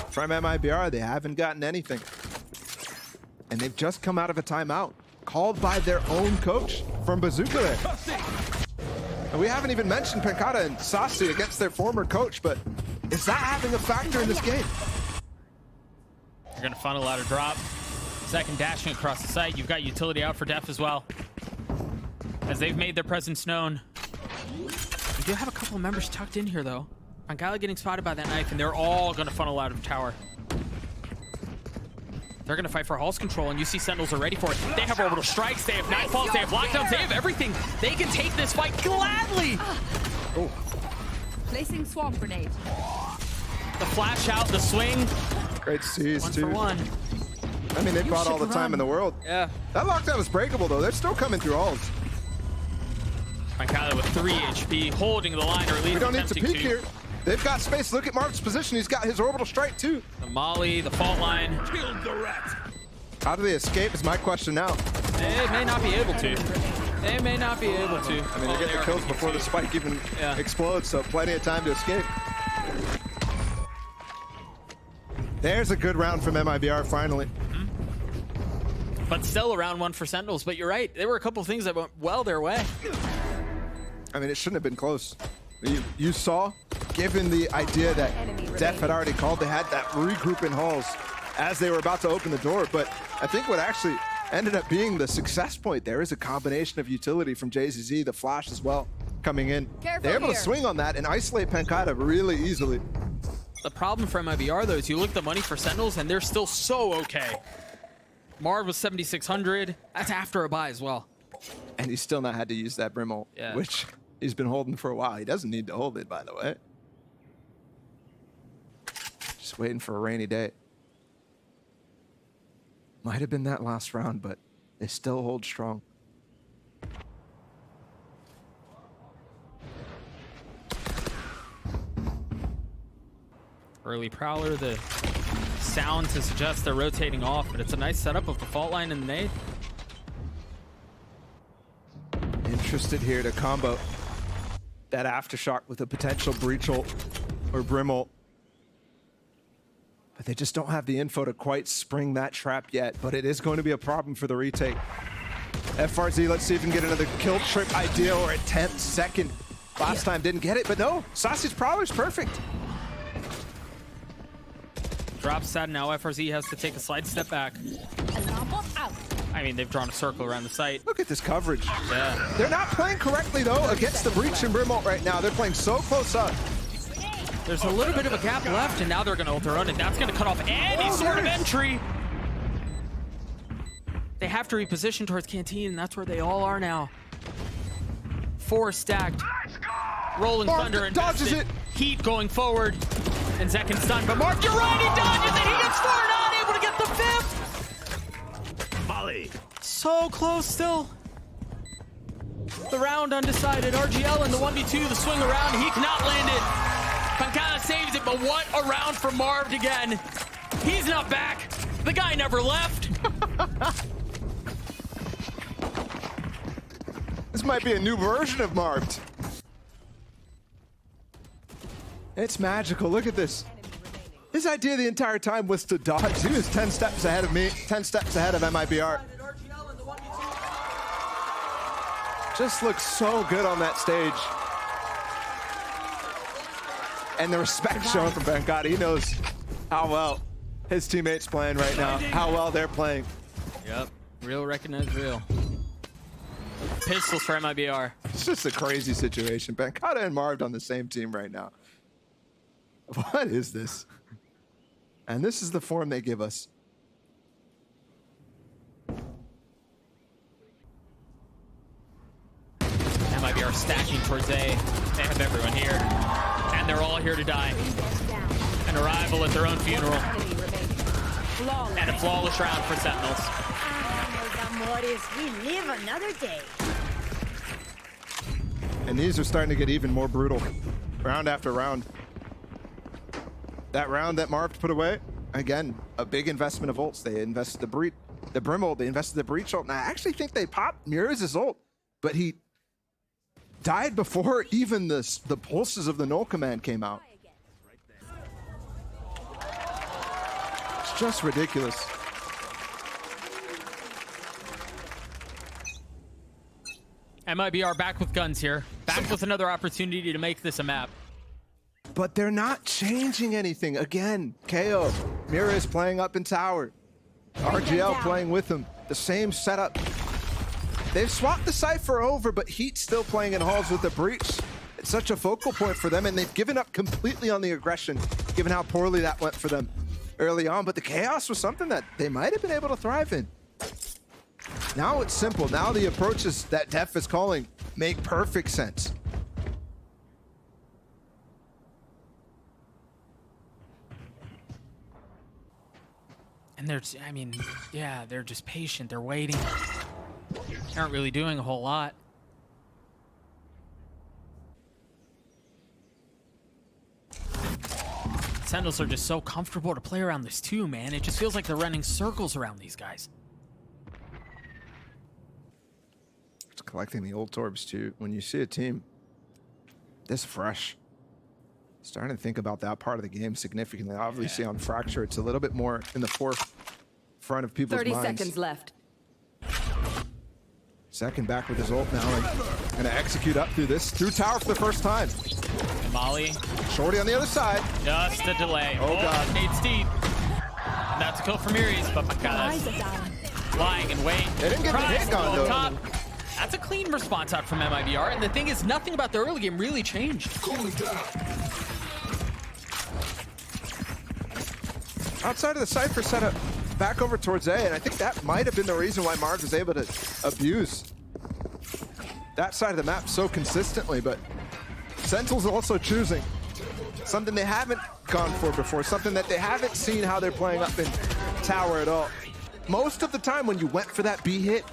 from MIBR, they haven't gotten anything. And they've just come out of a timeout called by their own coach from Bazooka there. And we haven't even mentioned Pancata and Sasi against their former coach, but is that having a factor in this game? You're going to funnel out a drop. Second dashing across the site. You've got utility out for Def as well. As they've made their presence known. We do have a couple of members tucked in here, though. Pancata getting spotted by that knife, and they're all going to funnel out of tower. They're going to fight for Hall's control, and you see Sentinels are ready for it. They have orbital strikes, they have nightfalls, they have lockdowns, they have everything. They can take this fight gladly. Oh. Placing swarm grenade. The flash out, the swing. Great seas, One too. for one. I mean, they bought all the time in the world. Yeah. That lockdown was breakable, though. They're still coming through alls. Pancata with 3 HP, holding the line, or at least We don't need to attempting peek here. They've got space. Look at Mark's position. He's got his orbital strike, too. The molly, the fault line. Killed the rat. How do they escape is my question now. They may not be able to. They may not be able to. I mean, they get the kills before the spike even explodes, so plenty of time to escape. There's a good round from MIBR, finally. But still a round one for Sentinels. But you're right. There were a couple of things that went well their way. I mean, it shouldn't have been close. You saw, given the idea that Def had already called, they had that regroup in halls as they were about to open the door. But I think what actually ended up being the success point there is a combination of utility from JZZ, the flash as well, coming in. Careful They're able to here. swing on that and isolate Pancada really easily. The problem for MIBR, though, is you look at the money for Sentinels, and they're still so okay. Marv was 7,600. That's after a buy as well. And he's still not had to use that Brim ult, which he's been holding for a while. He doesn't need to hold it, by the way. Just waiting for a rainy day. Might have been that last round, but they still hold strong. Early Prowler, the sound to suggest they're rotating off, but it's a nice setup of the fault line and the nade. Interested here to combo that Aftershock with a potential Breach ult or Brim ult. But they just don't have the info to quite spring that trap yet, but it is going to be a problem for the retake. FRZ, let's see if we can get another kill trip idea or a 10th second. Last time didn't get it, but no, Sausage Prowler's perfect. Drops that, now FRZ has to take a slight step back. I mean, they've drawn a circle around the site. Look at this coverage. Yeah. They're not playing correctly, though, against the Breach and Brim ult right now. They're playing so close up. There's a little bit of a gap left, and now they're going to ult their own, and that's going to cut off any sort of entry. They have to reposition towards Canteen, and that's where they all are now. 4 stacked. Rolling Thunder dodges invested. it. Heat going forward. And Zekin stunned, but Mark, you're right, he dodges it. He gets 4, not able to get the 5th. Molly. So close still. The round undecided. RGL in the 1v2, the swing around. He cannot land it. Pancada saves it, but what a round for MARVED again. He's not back. The guy never left. This might be a new version of MARVED. It's magical. Look at this. His idea the entire time was to dodge. He was 10 steps ahead of me, 10 steps ahead of MIBR. Just looks so good on that stage. And the respect shown from Pancada. He knows how well his teammates playing right now, how well they're playing. Yep, real recognized real. Pistols for MIBR. It's just a crazy situation. Pancada and MARVED on the same team right now. What is this? And this is the form they give us. MIBR stacking towards A. They have everyone here. And they're all here to die. An arrival at their own funeral. And a flawless round for Sentinels. We live another day. And these are starting to get even more brutal. Round after round. That round that MARVED put away, again, a big investment of ults. They invested the Brim ult, they invested the Breach ult, and I actually think they popped Mirrors' ult, but he died before even the pulses of the null command came out. It's just ridiculous. MIBR back with guns here. Back with another opportunity to make this a map. But they're not changing anything. Again, KO. Mira is playing up in tower. RGL playing with him. The same setup. They've swapped the Cypher over, but Heat's still playing in halls with the Breach. It's such a focal point for them, and they've given up completely on the aggression, given how poorly that went for them early on. But the chaos was something that they might have been able to thrive in. Now it's simple. Now the approaches that Def is calling make perfect sense. And they're, I mean, yeah, they're just patient. They're waiting. They aren't really doing a whole lot. Sentinels are just so comfortable to play around this too, man. It just feels like they're running circles around these guys. It's collecting the old Torbs too. When you see a team this fresh, starting to think about that part of the game significantly. Obviously on Fracture, it's a little bit more in the forefront of people's 30 minds. seconds left. Second back with his ult now, and gonna execute up through tower for the first time. And Molly. Shorty on the other side. Just a delay. Oh God. Nate's deep. That's a kill for Miris, but Pancada's lying in wait. They didn't get the hit on though. Top. That's a clean response out from MIBR. And the thing is, nothing about the early game really changed. Outside of the Cypher setup, back over towards A, and I think that might have been the reason why Marv was able to abuse that side of the map so consistently, but Sentinels also choosing something they haven't gone for before, something that they haven't seen how they're playing up in Tower at all. Most of the time when you went for that B hit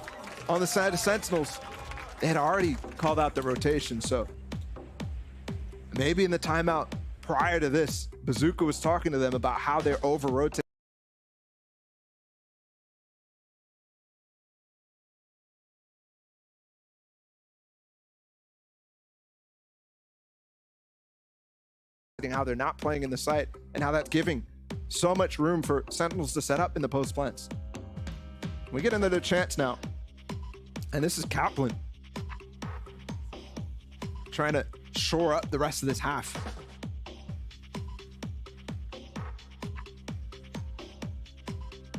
on the side of Sentinels, they had already called out the rotation, so maybe in the timeout prior to this, Bazooka was talking to them about how they're over-rotating. How they're not playing in the site and how that's giving so much room for Sentinels to set up in the post plants. We get another chance now, and this is Kaplan trying to shore up the rest of this half.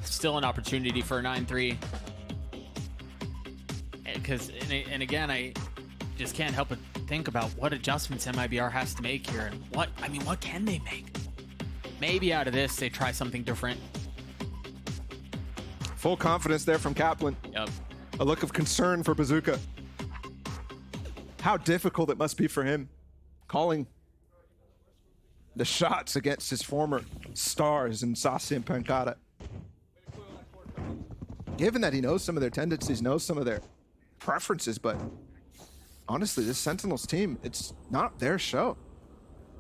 Still an opportunity for a 9-3. And again, I just can't help but think about what adjustments MIBR has to make here, and what can they make? Maybe out of this, they try something different. Full confidence there from Kaplan. Yep. A look of concern for Bazooka. How difficult it must be for him calling the shots against his former stars in Sasi and Pankata. Given that he knows some of their tendencies, knows some of their preferences, but honestly, this Sentinels team, it's not their show.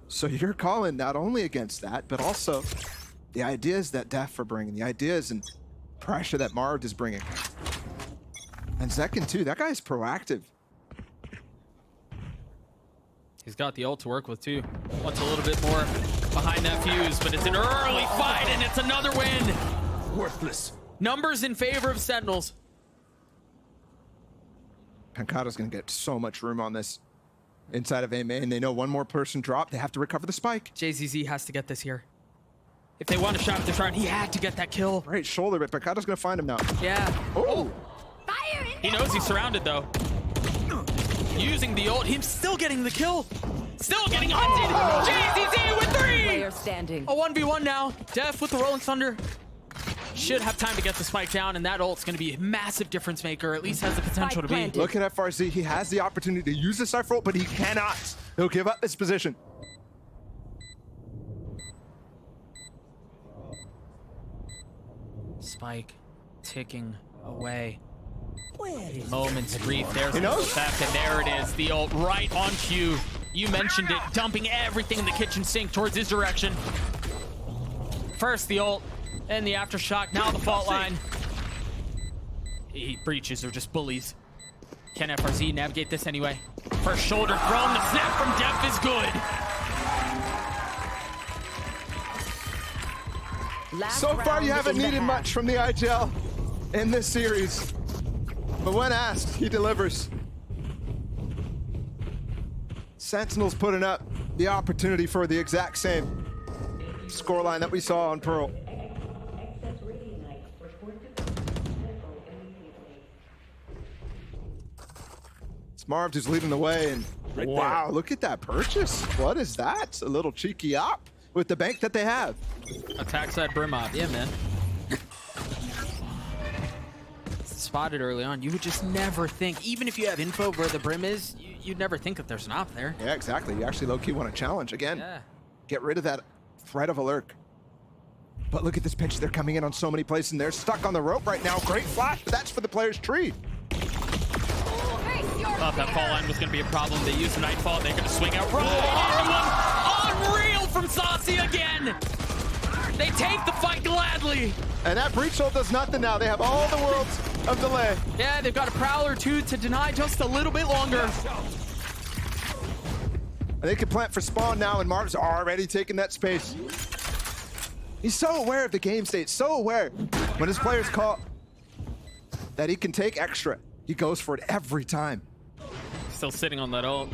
So you're calling not only against that, but also the ideas that Def are bringing, the ideas and pressure that MARVED is bringing. And Zekin too, that guy's proactive. He's got the ult to work with too. Wants a little bit more behind that fuse, but it's an early fight and it's another win. Worthless. Numbers in favor of Sentinels. Pankata's gonna get so much room on this inside of A main. They know one more person dropped. They have to recover the spike. JZZ has to get this here. If they want to shot at this round, he had to get that kill. Great shoulder, but Pankata's gonna find him now. Yeah. Oh! He knows he's surrounded though. Using the ult, he's still getting the kill. Still getting hunted. JZZ with 3! Player standing. A 1v1 now. Def with the Rolling Thunder. Should have time to get the spike down, and that ult's going to be a massive difference maker, at least has the potential to be. Look at FRZ. He has the opportunity to use the Cypher ult, but he cannot. He'll give up his position. Spike ticking away. Moments of grief. There's the knows. effect, and there it is. The ult right on cue. You mentioned it, dumping everything in the kitchen sink towards his direction. First the ult, and the aftershock, now the fault line. Breaches are just bullies. Can FRZ navigate this anyway? First shoulder thrown, the snap from Def is good. So far, you haven't needed much from the IGL in this series. But when asked, he delivers. Sentinels putting up the opportunity for the exact same scoreline that we saw on Pearl. It's Marv who's leading the way, and wow, look at that purchase. What is that? A little cheeky op with the bank that they have. Attack side brim op, yeah, man. Spotted early on. You would just never think, even if you have info where the brim is, you'd never think that there's an op there. Yeah, exactly. You actually low-key want to challenge again. Yeah. Get rid of that threat of a lurk. But look at this pinch. They're coming in on so many places, and they're stuck on the rope right now. Great flash, but that's for the player's tree. Thought that fall line was going to be a problem. They use the Nightfall. They're going to swing out right into one. Unreal from Saucy again. They take the fight gladly. And that breach ult does nothing now. They have all the worlds of delay. Yeah, they've got a Prowler too to deny just a little bit longer. And they can plant for spawn now, and Marv's already taking that space. He's so aware of the game state, so aware when his players call that he can take extra. He goes for it every time. Still sitting on that ult.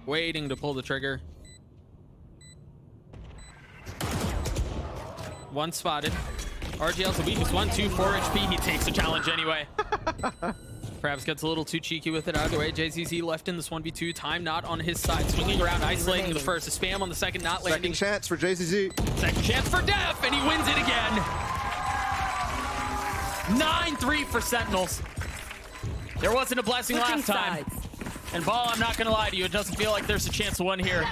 Waiting to pull the trigger. One spotted. RGL's the weakest one, 4 HP. He takes the challenge anyway. Perhaps gets a little too cheeky with it. Either way, JZZ left in this 1v2. Time not on his side. Swinging around, isolating the first. A spam on the second, not landing. Second chance for JZZ. Second chance for Def, and he wins it again. 9-3 for Sentinels. There wasn't a blessing last time. And Ball, I'm not going to lie to you, it doesn't feel like there's a chance of one here.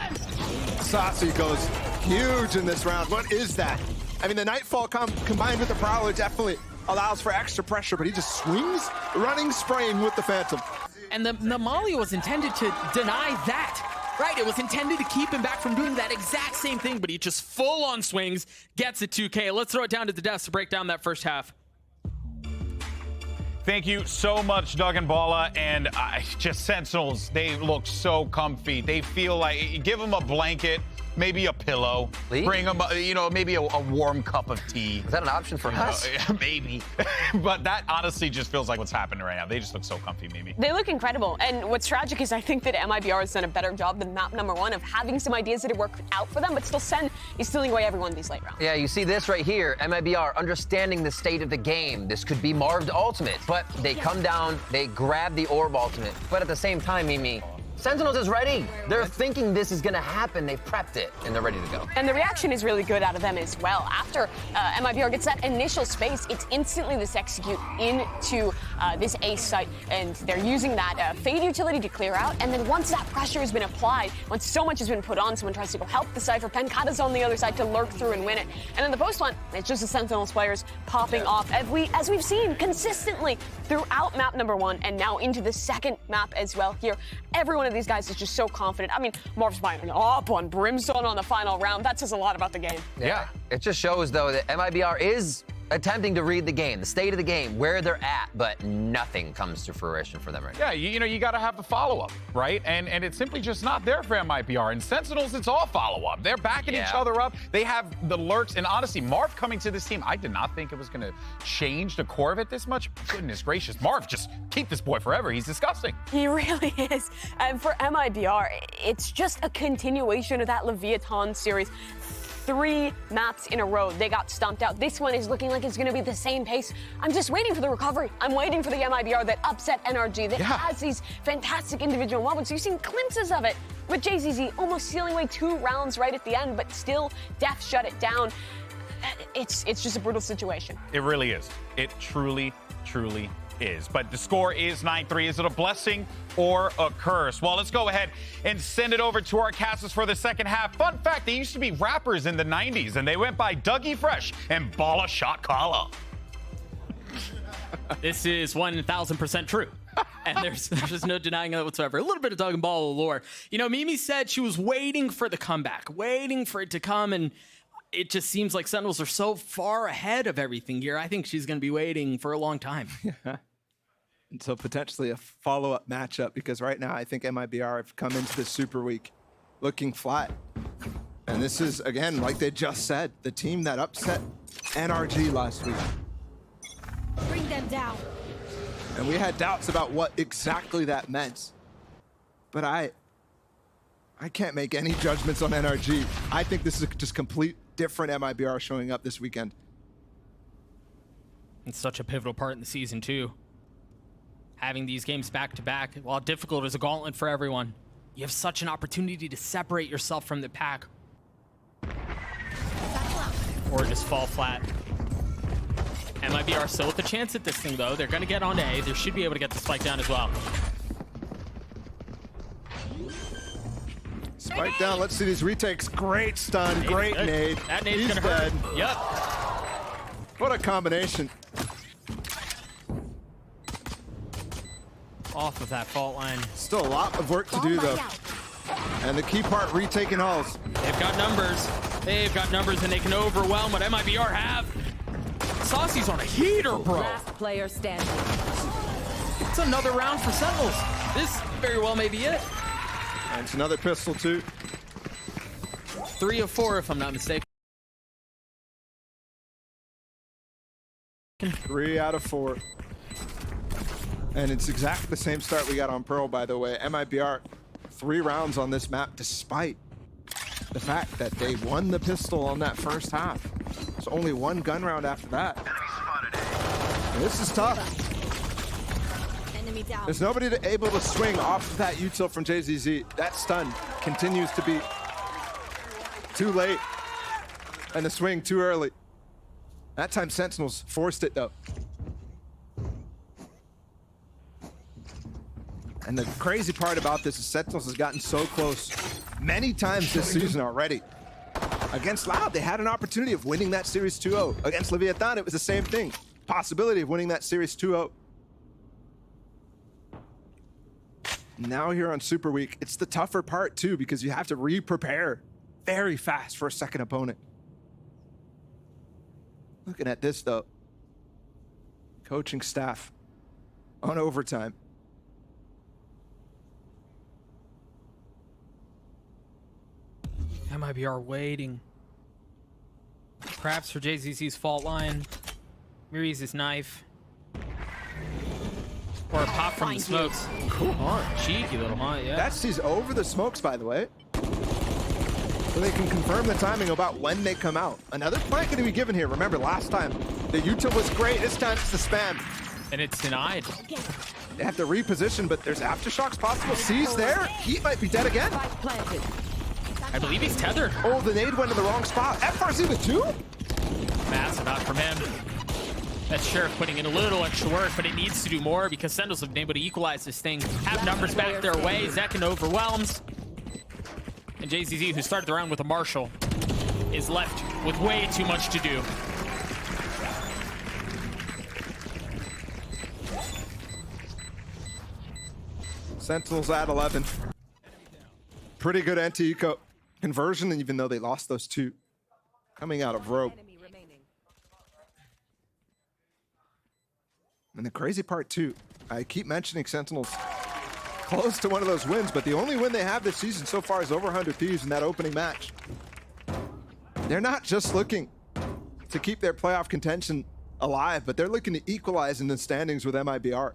Saucy goes huge in this round. What is that? I mean, the Nightfall combined with the Prowler definitely allows for extra pressure, but he just swings, running, spraying with the Phantom. And the Molly was intended to deny that, right? It was intended to keep him back from doing that exact same thing, but he just full-on swings, gets it 2K. Let's throw it down to the desk to break down that first half. Thank you so much, Doug and Bala. And just Sentinels, they look so comfy. They feel like, give them a blanket, maybe a pillow. Please? Bring them, maybe a warm cup of tea. Is that an option for us? Maybe. But that honestly just feels like what's happening right now. They just look so comfy, Mimi. They look incredible. And what's tragic is I think that MIBR has done a better job than map number 1 of having some ideas that have worked out for them, but still Sen is stealing away everyone in these late rounds. Yeah, you see this right here. MIBR understanding the state of the game. This could be MARVED ultimate, but they come down, they grab the orb ultimate. But at the same time, Mimi, Sentinels is ready. They're thinking this is going to happen. They've prepped it, and they're ready to go. And the reaction is really good out of them as well. After MIBR gets that initial space, it's instantly this execute into this ace site, and they're using that Fade utility to clear out. And then once that pressure has been applied, once so much has been put on, someone tries to go help the Cypher. Penkata's on the other side to lurk through and win it. And in the post one, it's just the Sentinels players popping off, as we've seen consistently throughout map number 1, and now into the second map as well here. Every one of these guys is just so confident. I mean, Marv's buying up on Brimstone on the final round. That says a lot about the game. Yeah. It just shows, though, that MIBR is attempting to read the game, the state of the game, where they're at, but nothing comes to fruition for them right now. Yeah, you got to have the follow-up, right? And it's simply just not there for MIBR. And Sentinels, it's all follow-up. They're backing each other up. They have the lurks. And honestly, Marv coming to this team, I did not think it was going to change the core of it this much. Goodness gracious. Marv, just keep this boy forever. He's disgusting. He really is. And for MIBR, it's just a continuation of that Leviathan series. 3 maps in a row, they got stomped out. This one is looking like it's going to be the same pace. I'm just waiting for the recovery. I'm waiting for the MIBR that upset NRG, that has these fantastic individual moments. You've seen glimpses of it with JZZ almost sealing away 2 rounds right at the end, but still Death shut it down. It's just a brutal situation. It really is. It truly, truly is. But the score is 9-3. Is it a blessing or a curse? Well, let's go ahead and send it over to our casters for the second half. Fun fact, they used to be rappers in the 90s, and they went by Dougie Fresh and Balla Shot Caller. This is 1,000% true. And there's just no denying that whatsoever. A little bit of Doug and Ball lore. You know, Mimi said she was waiting for the comeback, waiting for it to come, and it just seems like Sentinels are so far ahead of everything here. I think she's going to be waiting for a long time. And so potentially a follow-up matchup, because right now I think MIBR have come into this super week looking flat. And this is, again, like they just said, the team that upset NRG last week. Bring them down. And we had doubts about what exactly that meant. But I can't make any judgments on NRG. I think this is just complete different MIBR showing up this weekend. It's such a pivotal part in the season, too. Having these games back-to-back, while difficult, is a gauntlet for everyone. You have such an opportunity to separate yourself from the pack. Or just fall flat. MIBR still with a chance at this thing, though. They're going to get on to A. They should be able to get the spike down as well. Spike down. Let's see these retakes. Great stun. Great nade. That nade's going to hurt. Yep. What a combination. Off of that fault line. Still a lot of work to do, though. And the key part, retaking hulls. They've got numbers. They've got numbers, and they can overwhelm what MIBR have. Saucy's on a heater, bro. Last player standing. It's another round for Sentinels. This very well may be it. And it's another pistol, too. 3 of 4, if I'm not mistaken. 3 out of 4. And it's exactly the same start we got on Pearl, by the way. MIBR, 3 rounds on this map, despite the fact that they won the pistol on that first half. So only 1 gun round after that. And this is tough. Enemy down. There's nobody able to swing off of that util from JZZ. That stun continues to be too late. And the swing too early. That time Sentinels forced it though. And the crazy part about this is Sentinels has gotten so close many times this season already. Against Loud, they had an opportunity of winning that series 2-0. Against Leviathan, it was the same thing. Possibility of winning that series 2-0. Now here on Super Week, it's the tougher part too because you have to re-prepare very fast for a second opponent. Looking at this though, coaching staff on overtime. MIBR waiting. Perhaps for JZZ's fault line. Miri's his knife. Or a pop from the smokes. Cool haunt. Cheeky little haunt, yeah. That sees over the smokes, by the way. So they can confirm the timing about when they come out. Another plant going to be given here. Remember, last time, the util was great. This time it's the spam. And it's denied. They have to reposition, but there's aftershocks possible. C's there. Heat might be dead again. Planted. I believe he's tethered. Oh, the nade went in the wrong spot. FRZ with 2? Massive out from him. That Sheriff putting in a little extra work, but it needs to do more because Sentinels have been able to equalize this thing. Have numbers back their way. Zekin overwhelms. And JZZ, who started the round with a Marshall, is left with way too much to do. Sentinels at 11. Pretty good anti-eco conversion, even though they lost those 2 coming out of rope. Enemy remaining. And the crazy part too, I keep mentioning Sentinels close to one of those wins, but the only win they have this season so far is over 100 Thieves in that opening match. They're not just looking to keep their playoff contention alive, but they're looking to equalize in the standings with MIBR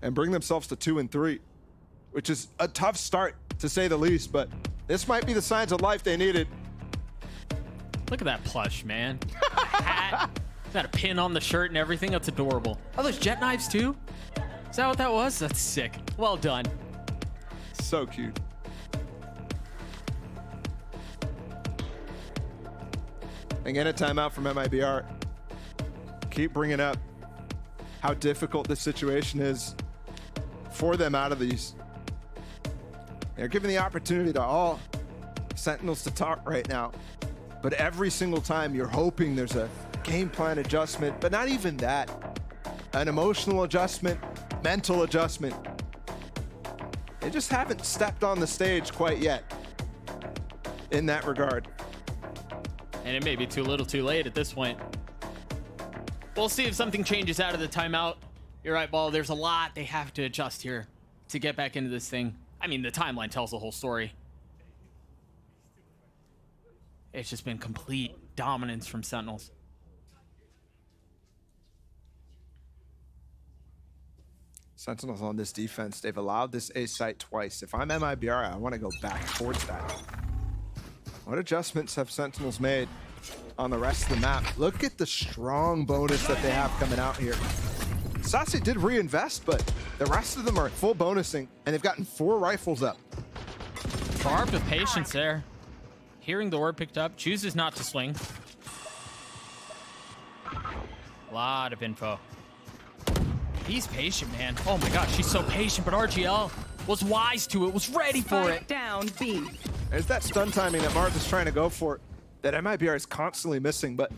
and bring themselves to 2 and 3, which is a tough start to say the least, but this might be the signs of life they needed. Look at that plush, man. Hat. Got a pin on the shirt and everything. That's adorable. Oh, those jet knives too? Is that what that was? That's sick. Well done. So cute. Again, a timeout from MIBR. Keep bringing up how difficult this situation is for them out of these. They're given the opportunity to all Sentinels to talk right now. But every single time you're hoping there's a game plan adjustment, but not even that. An emotional adjustment, mental adjustment. They just haven't stepped on the stage quite yet in that regard. And it may be too little too late at this point. We'll see if something changes out of the timeout. You're right, Ball. There's a lot they have to adjust here to get back into this thing. I mean, the timeline tells the whole story. It's just been complete dominance from Sentinels. Sentinels on this defense, they've allowed this A site twice. If I'm MIBR, I want to go back towards that. What adjustments have Sentinels made on the rest of the map? Look at the strong bonus that they have coming out here. Sassy did reinvest, but the rest of them are full bonusing, and they've gotten 4 rifles up. Barbed with patience there. Hearing the word picked up, chooses not to swing. A lot of info. He's patient, man. Oh my gosh, she's so patient, but RGL was wise to it, was ready for it. Down B. There's that stun timing that Marv is trying to go for that MIBR is constantly missing, but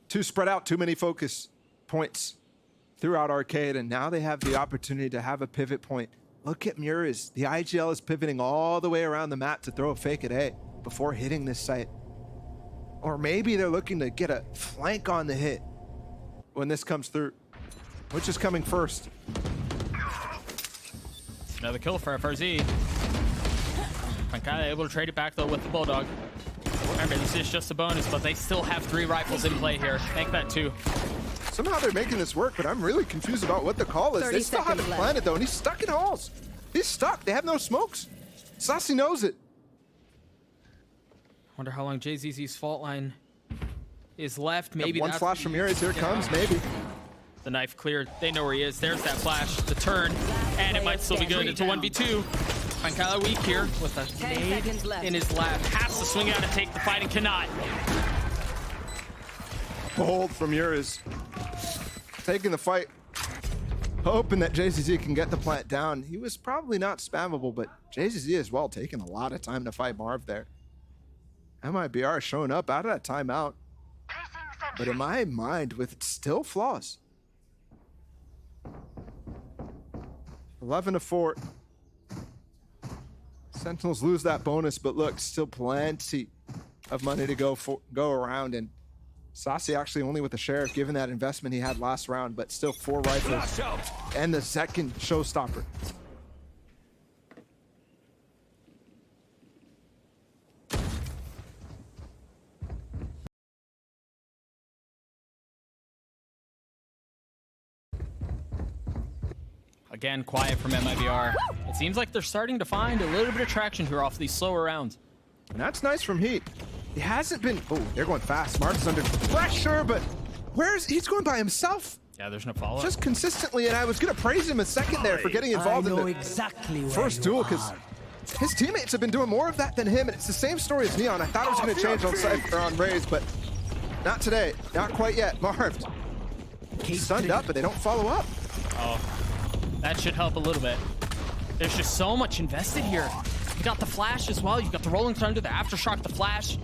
too spread out, too many focus points throughout Arcade, and now they have the opportunity to have a pivot point. Look at Muriz. The IGL is pivoting all the way around the map to throw a fake at A before hitting this site. Or maybe they're looking to get a flank on the hit when this comes through. Which is coming first? Another kill for FRZ. Kind of able to trade it back though with the Bulldog. Remember, this is just a bonus, but they still have 3 rifles in play here. Thank that too. Somehow they're making this work, but I'm really confused about what the call is. They still haven't planted though, and he's stuck in halls. He's stuck. They have no smokes. Sassy knows it. Wonder how long JZZ's fault line is left. Maybe one flash from Muriz. Here it comes. Maybe. The knife cleared. They know where he is. There's that flash, the turn, and it might still be good. It's a 1v2. Pankala weak here with a nade in his lap. Has to swing out and take the fight and cannot. Bold from Uriz. Taking the fight. Hoping that JZZ can get the plant down. He was probably not spammable, but JZZ as well taking a lot of time to fight Marv there. MIBR showing up out of that timeout. But in my mind, with still flaws. 11-4. Sentinels lose that bonus, but look, still plenty of money to go around. And Saucy actually only with the Sheriff, given that investment he had last round, but still 4 rifles and the second showstopper. Again, quiet from MIBR. It seems like they're starting to find a little bit of traction here off these slower rounds. And that's nice from Heat. He hasn't been, oh, they're going fast. Marv's under pressure, but he's going by himself. Yeah, there's no follow-up. Just consistently, and I was gonna praise him a second there for getting involved in the first duel, because his teammates have been doing more of that than him, and it's the same story as Neon. I thought it was gonna change on Cypher or on Raze, but not today, not quite yet. Marv, stunned up, but they don't follow up. Oh, that should help a little bit. There's just so much invested here. You got the flash as well. You've got the rolling thunder, the aftershock, the flash.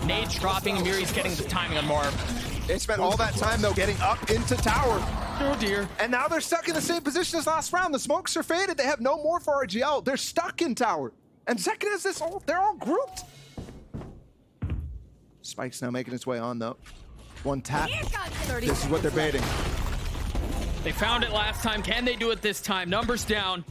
Nades dropping, and Miri's getting the timing on Marv. They spent all that time, though, getting up into tower. Oh, dear. And now they're stuck in the same position as last round. The smokes are faded. They have no more for RGL. They're stuck in tower. And Zekin has this all, they're all grouped. Spike's now making its way on, though. One tap. This is what they're baiting. They found it last time. Can they do it this time? Numbers down.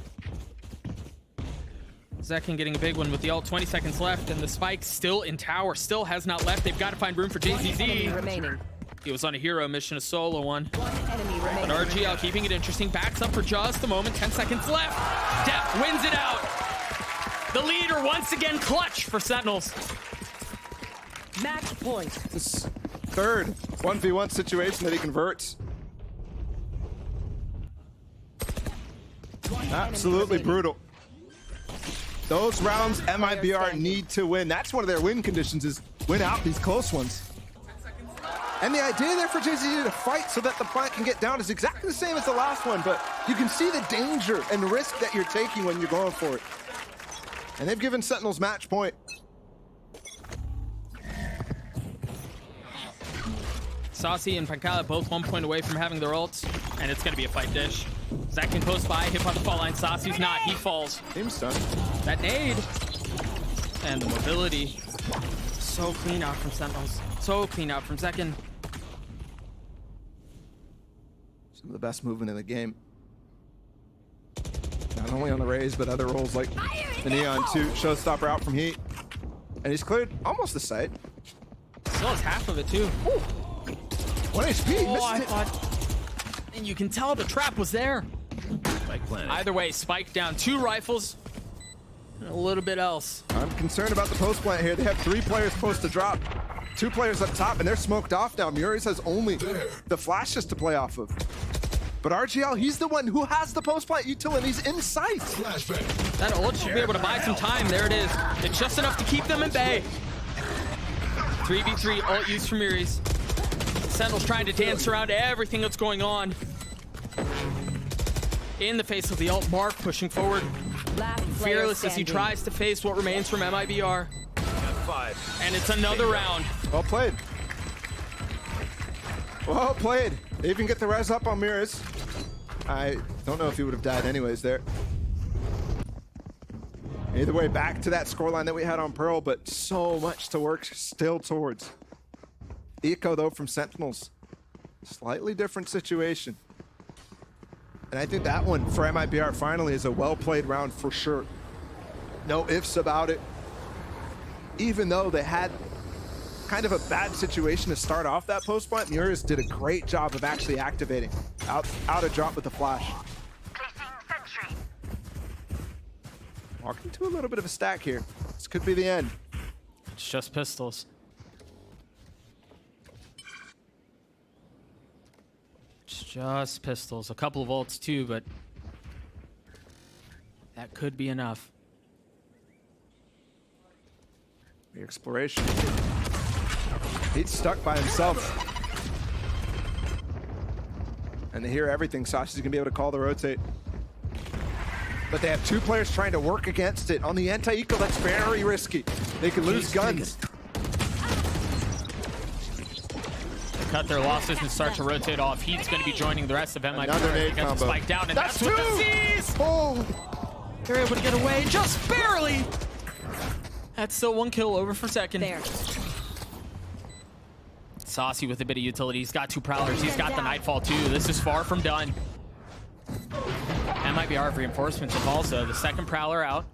Zekin getting a big one with the ult, 20 seconds left, and the Spike still in tower, still has not left. They've got to find room for JZZ. He was on a hero mission, a solo one. But RGL keeping it interesting, backs up for just a moment, 10 seconds left. Def wins it out. The leader once again clutch for Sentinels. Match point. This third 1v1 situation that he converts. Absolutely brutal. Those rounds MIBR need to win. That's one of their win conditions, is win out these close ones. And the idea there for JZZ to fight so that the plant can get down is exactly the same as the last one, but you can see the danger and risk that you're taking when you're going for it. And they've given Sentinels match point. Saucy and Pankala both 1 point away from having their ults, and it's going to be a fight dish. Zekin close by, hit on the fall line. Saucy's not, he falls. Team stun. That nade. And the mobility. So clean out from Sentinels. So clean out from Zekin. Some of the best movement in the game. Not only on the Raze, but other roles like the Neon too. Showstopper out from Heat. And he's cleared almost the site. Still has half of it too. Ooh. 1 HP, Oh, I missed it. thought... And you can tell the trap was there. Either way, Spike down 2 rifles. And a little bit else. I'm concerned about the post plant here. They have 3 players post to drop. 2 players up top, and they're smoked off now. Muri's has only the flashes to play off of. But RGL, he's the one who has the post plant util, and he's in sight. That ult should be able to buy some time. There it is. It's just enough to keep them in bay. 3v3 ult use from Muri's. Sentinels trying to dance around everything that's going on. In the face of the ult, Mark pushing forward. Fearless as he tries to face what remains from MIBR. And it's another round. Well played. Well played. They even get the res up on Miras. I don't know if he would have died anyways there. Either way, back to that scoreline that we had on Pearl, but so much to work still towards. Eco, though, from Sentinels. Slightly different situation. And I think that one for MIBR finally is a well-played round for sure. No ifs about it. Even though they had kind of a bad situation to start off that post plant, Muris did a great job of actually activating. Out a drop with the flash. Walking to a little bit of a stack here. This could be the end. It's just pistols. It's Just pistols. A couple of ults too, but that could be enough. The exploration. He's stuck by himself. And they hear everything. Sashi's gonna be able to call the rotate. But they have two players trying to work against it. On the anti-eco, that's very risky. They could lose guns. They cut their losses and start to rotate off. Heat's going to be joining the rest of MIBR. Another nade Gets the combo. spike down, and that's two! what the sees! Oh! They're able to get away just barely. That's still 1 kill over for second. There. Saucy with a bit of utility. He's got 2 prowlers. He's got the Nightfall too. This is far from done. MIBR have reinforcements of also the second prowler out.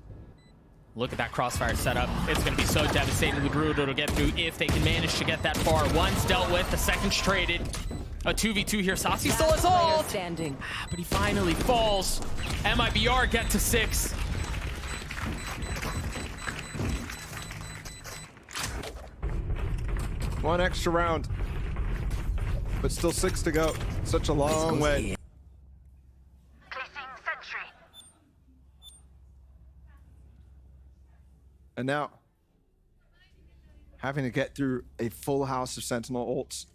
Look at that crossfire setup. It's going to be so devastatingly brutal to get through if they can manage to get that far. One's dealt with, the second's traded. A 2v2 here. Saucy still has ult, standing. but he finally falls. MIBR get to 6. One extra round. But still 6 to go. Such a long way. And now, having to get through a full house of Sentinel ults,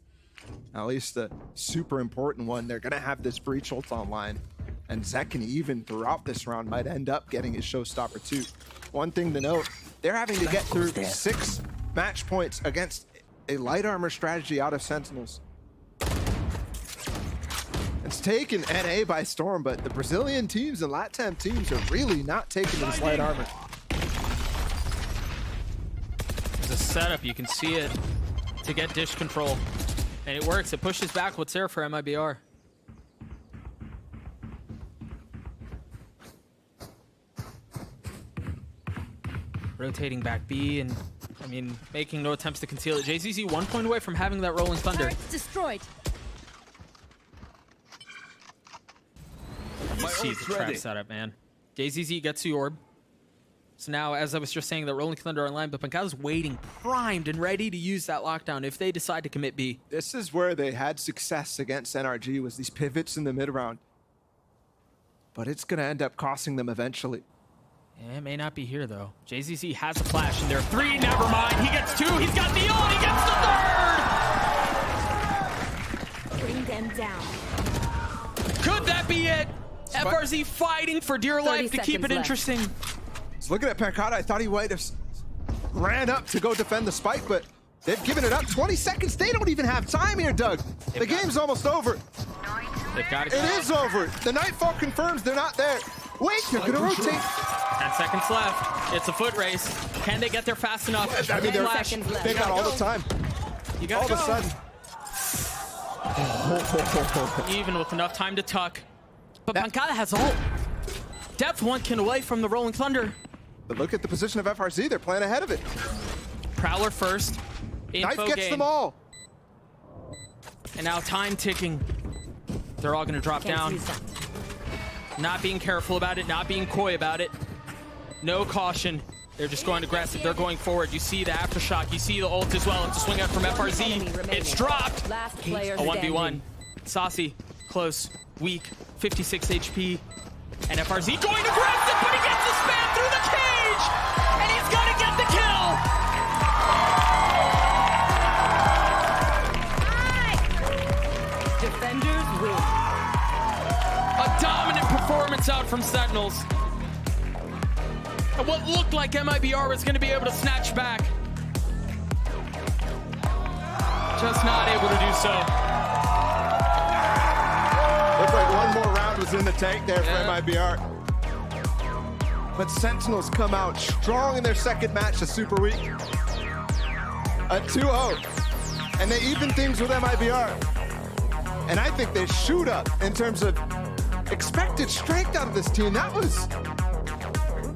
at least the super important one, they're gonna have this breach ult online. And Zekin even throughout this round might end up getting his showstopper too. One thing to note, they're having to get through 6 match points against a light armor strategy out of Sentinels. It's taken NA by storm, but the Brazilian teams and LATAM teams are really not taking this light armor. There's a setup, you can see it, to get dish control. And it works, it pushes back what's there for MIBR. Rotating back B and, I mean, making no attempts to conceal it. JZZ 1 point away from having that Rolling Thunder. Turret destroyed. You see the trap setup, man. JZZ gets the orb. So now, as I was just saying, the Rolling Thunder online, but Pancada's waiting, primed and ready to use that lockdown if they decide to commit B. This is where they had success against NRG, was these pivots in the mid round. But it's gonna end up costing them eventually. Yeah, it may not be here though. JZZ has a flash in there. 3, never mind. He gets 2, he's got the ult, he gets the 3rd! Bring them down. Could that be it? FRZ fighting for dear life to keep it interesting. So looking at Pancada, I thought he might have ran up to go defend the spike, but they've given it up. 20 seconds, they don't even have time here, Doug. The game's almost over. They've got It is over. The Nightfall confirms they're not there. Wait, they're gonna rotate. 10 seconds left. It's a foot race. Can they get there fast enough? I mean, they're, Flash. they got all the time. You gotta All of a sudden. Even with enough time to tuck. But Pancada has ult. Depth 1 kill away from the Rolling Thunder. But look at the position of FRZ. They're playing ahead of it. Prowler first. Knife Info gets gain. them all. And now time ticking. They're all gonna drop down. Not being careful about it, not being coy about it. No caution. They're just going aggressive. They're going forward. You see the aftershock. You see the ult as well. It's a swing out from FRZ. It's dropped. Last player A 1v1. standing. Saucy, close, weak, 56 HP. And FRZ going aggressive, but he gets the spam through the cage! And he's gonna get the kill! Defenders win. A dominant performance out from Sentinels. And what looked like MIBR was gonna be able to snatch back. Just not able to do so. Looks like one more round was in the tank there for MIBR. But Sentinels come out strong in their second match of Super Week. A 2-0. And they even things with MIBR. And I think they shoot up in terms of expected strength out of this team. That was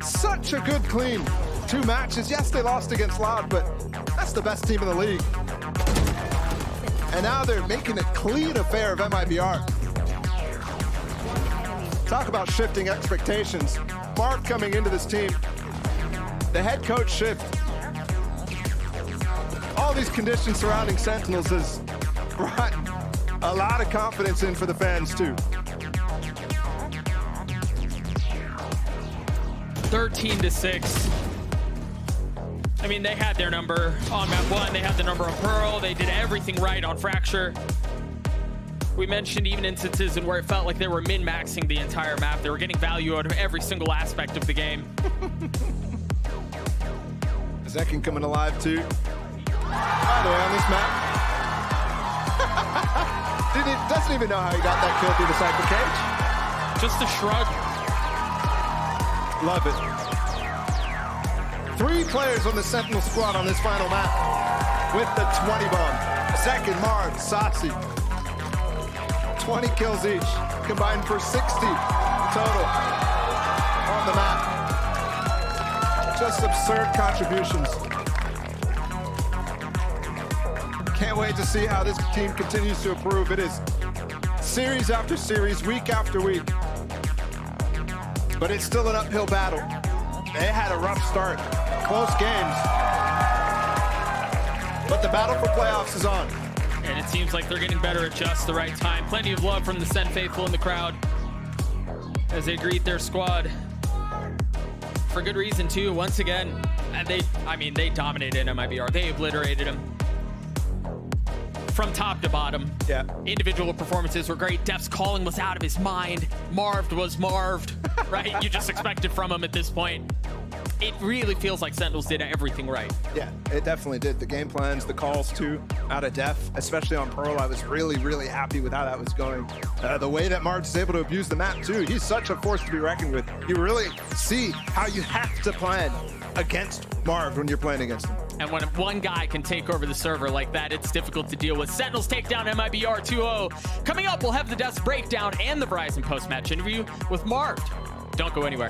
such a good clean 2 matches. Yes, they lost against Loud, but that's the best team in the league. And now they're making a clean affair of MIBR. Talk about shifting expectations. Marv coming into this team. The head coach shift. All these conditions surrounding Sentinels has brought a lot of confidence in for the fans too. 13-6. I mean, they had their number on map 1. They had the number on Pearl. They did everything right on Fracture. We mentioned even instances in where it felt like they were min-maxing the entire map. They were getting value out of every single aspect of the game. Zekin coming alive too. By the way, on this map, doesn't even know how he got that kill through the cypher cage. Just a shrug. Love it. 3 players on the Sentinel squad on this final map with the 20 bomb. Second, Marv, Satsi. 20 kills each, combined for 60 total on the map. Just absurd contributions. Can't wait to see how this team continues to improve. It is series after series, week after week. But it's still an uphill battle. They had a rough start, close games. But the battle for playoffs is on. And it seems like they're getting better at just the right time. Plenty of love from the SEN faithful in the crowd as they greet their squad. For good reason too, once again. And they dominated MIBR. They obliterated them. From top to bottom. Yeah. Individual performances were great. Def's calling was out of his mind. Marved was Marved, right? You just expect it from him at this point. It really feels like Sentinels did everything right. Yeah, it definitely did. The game plans, the calls too, out of Def, especially on Pearl. I was really, really happy with how that was going. The way that Marved is able to abuse the map too. He's such a force to be reckoned with. You really see how you have to plan against Marv when you're playing against him. And when one guy can take over the server like that, it's difficult to deal with. Sentinels take down MIBR 2-0. Coming up, we'll have the Death's breakdown and the Verizon post-match interview with Marved. Don't go anywhere.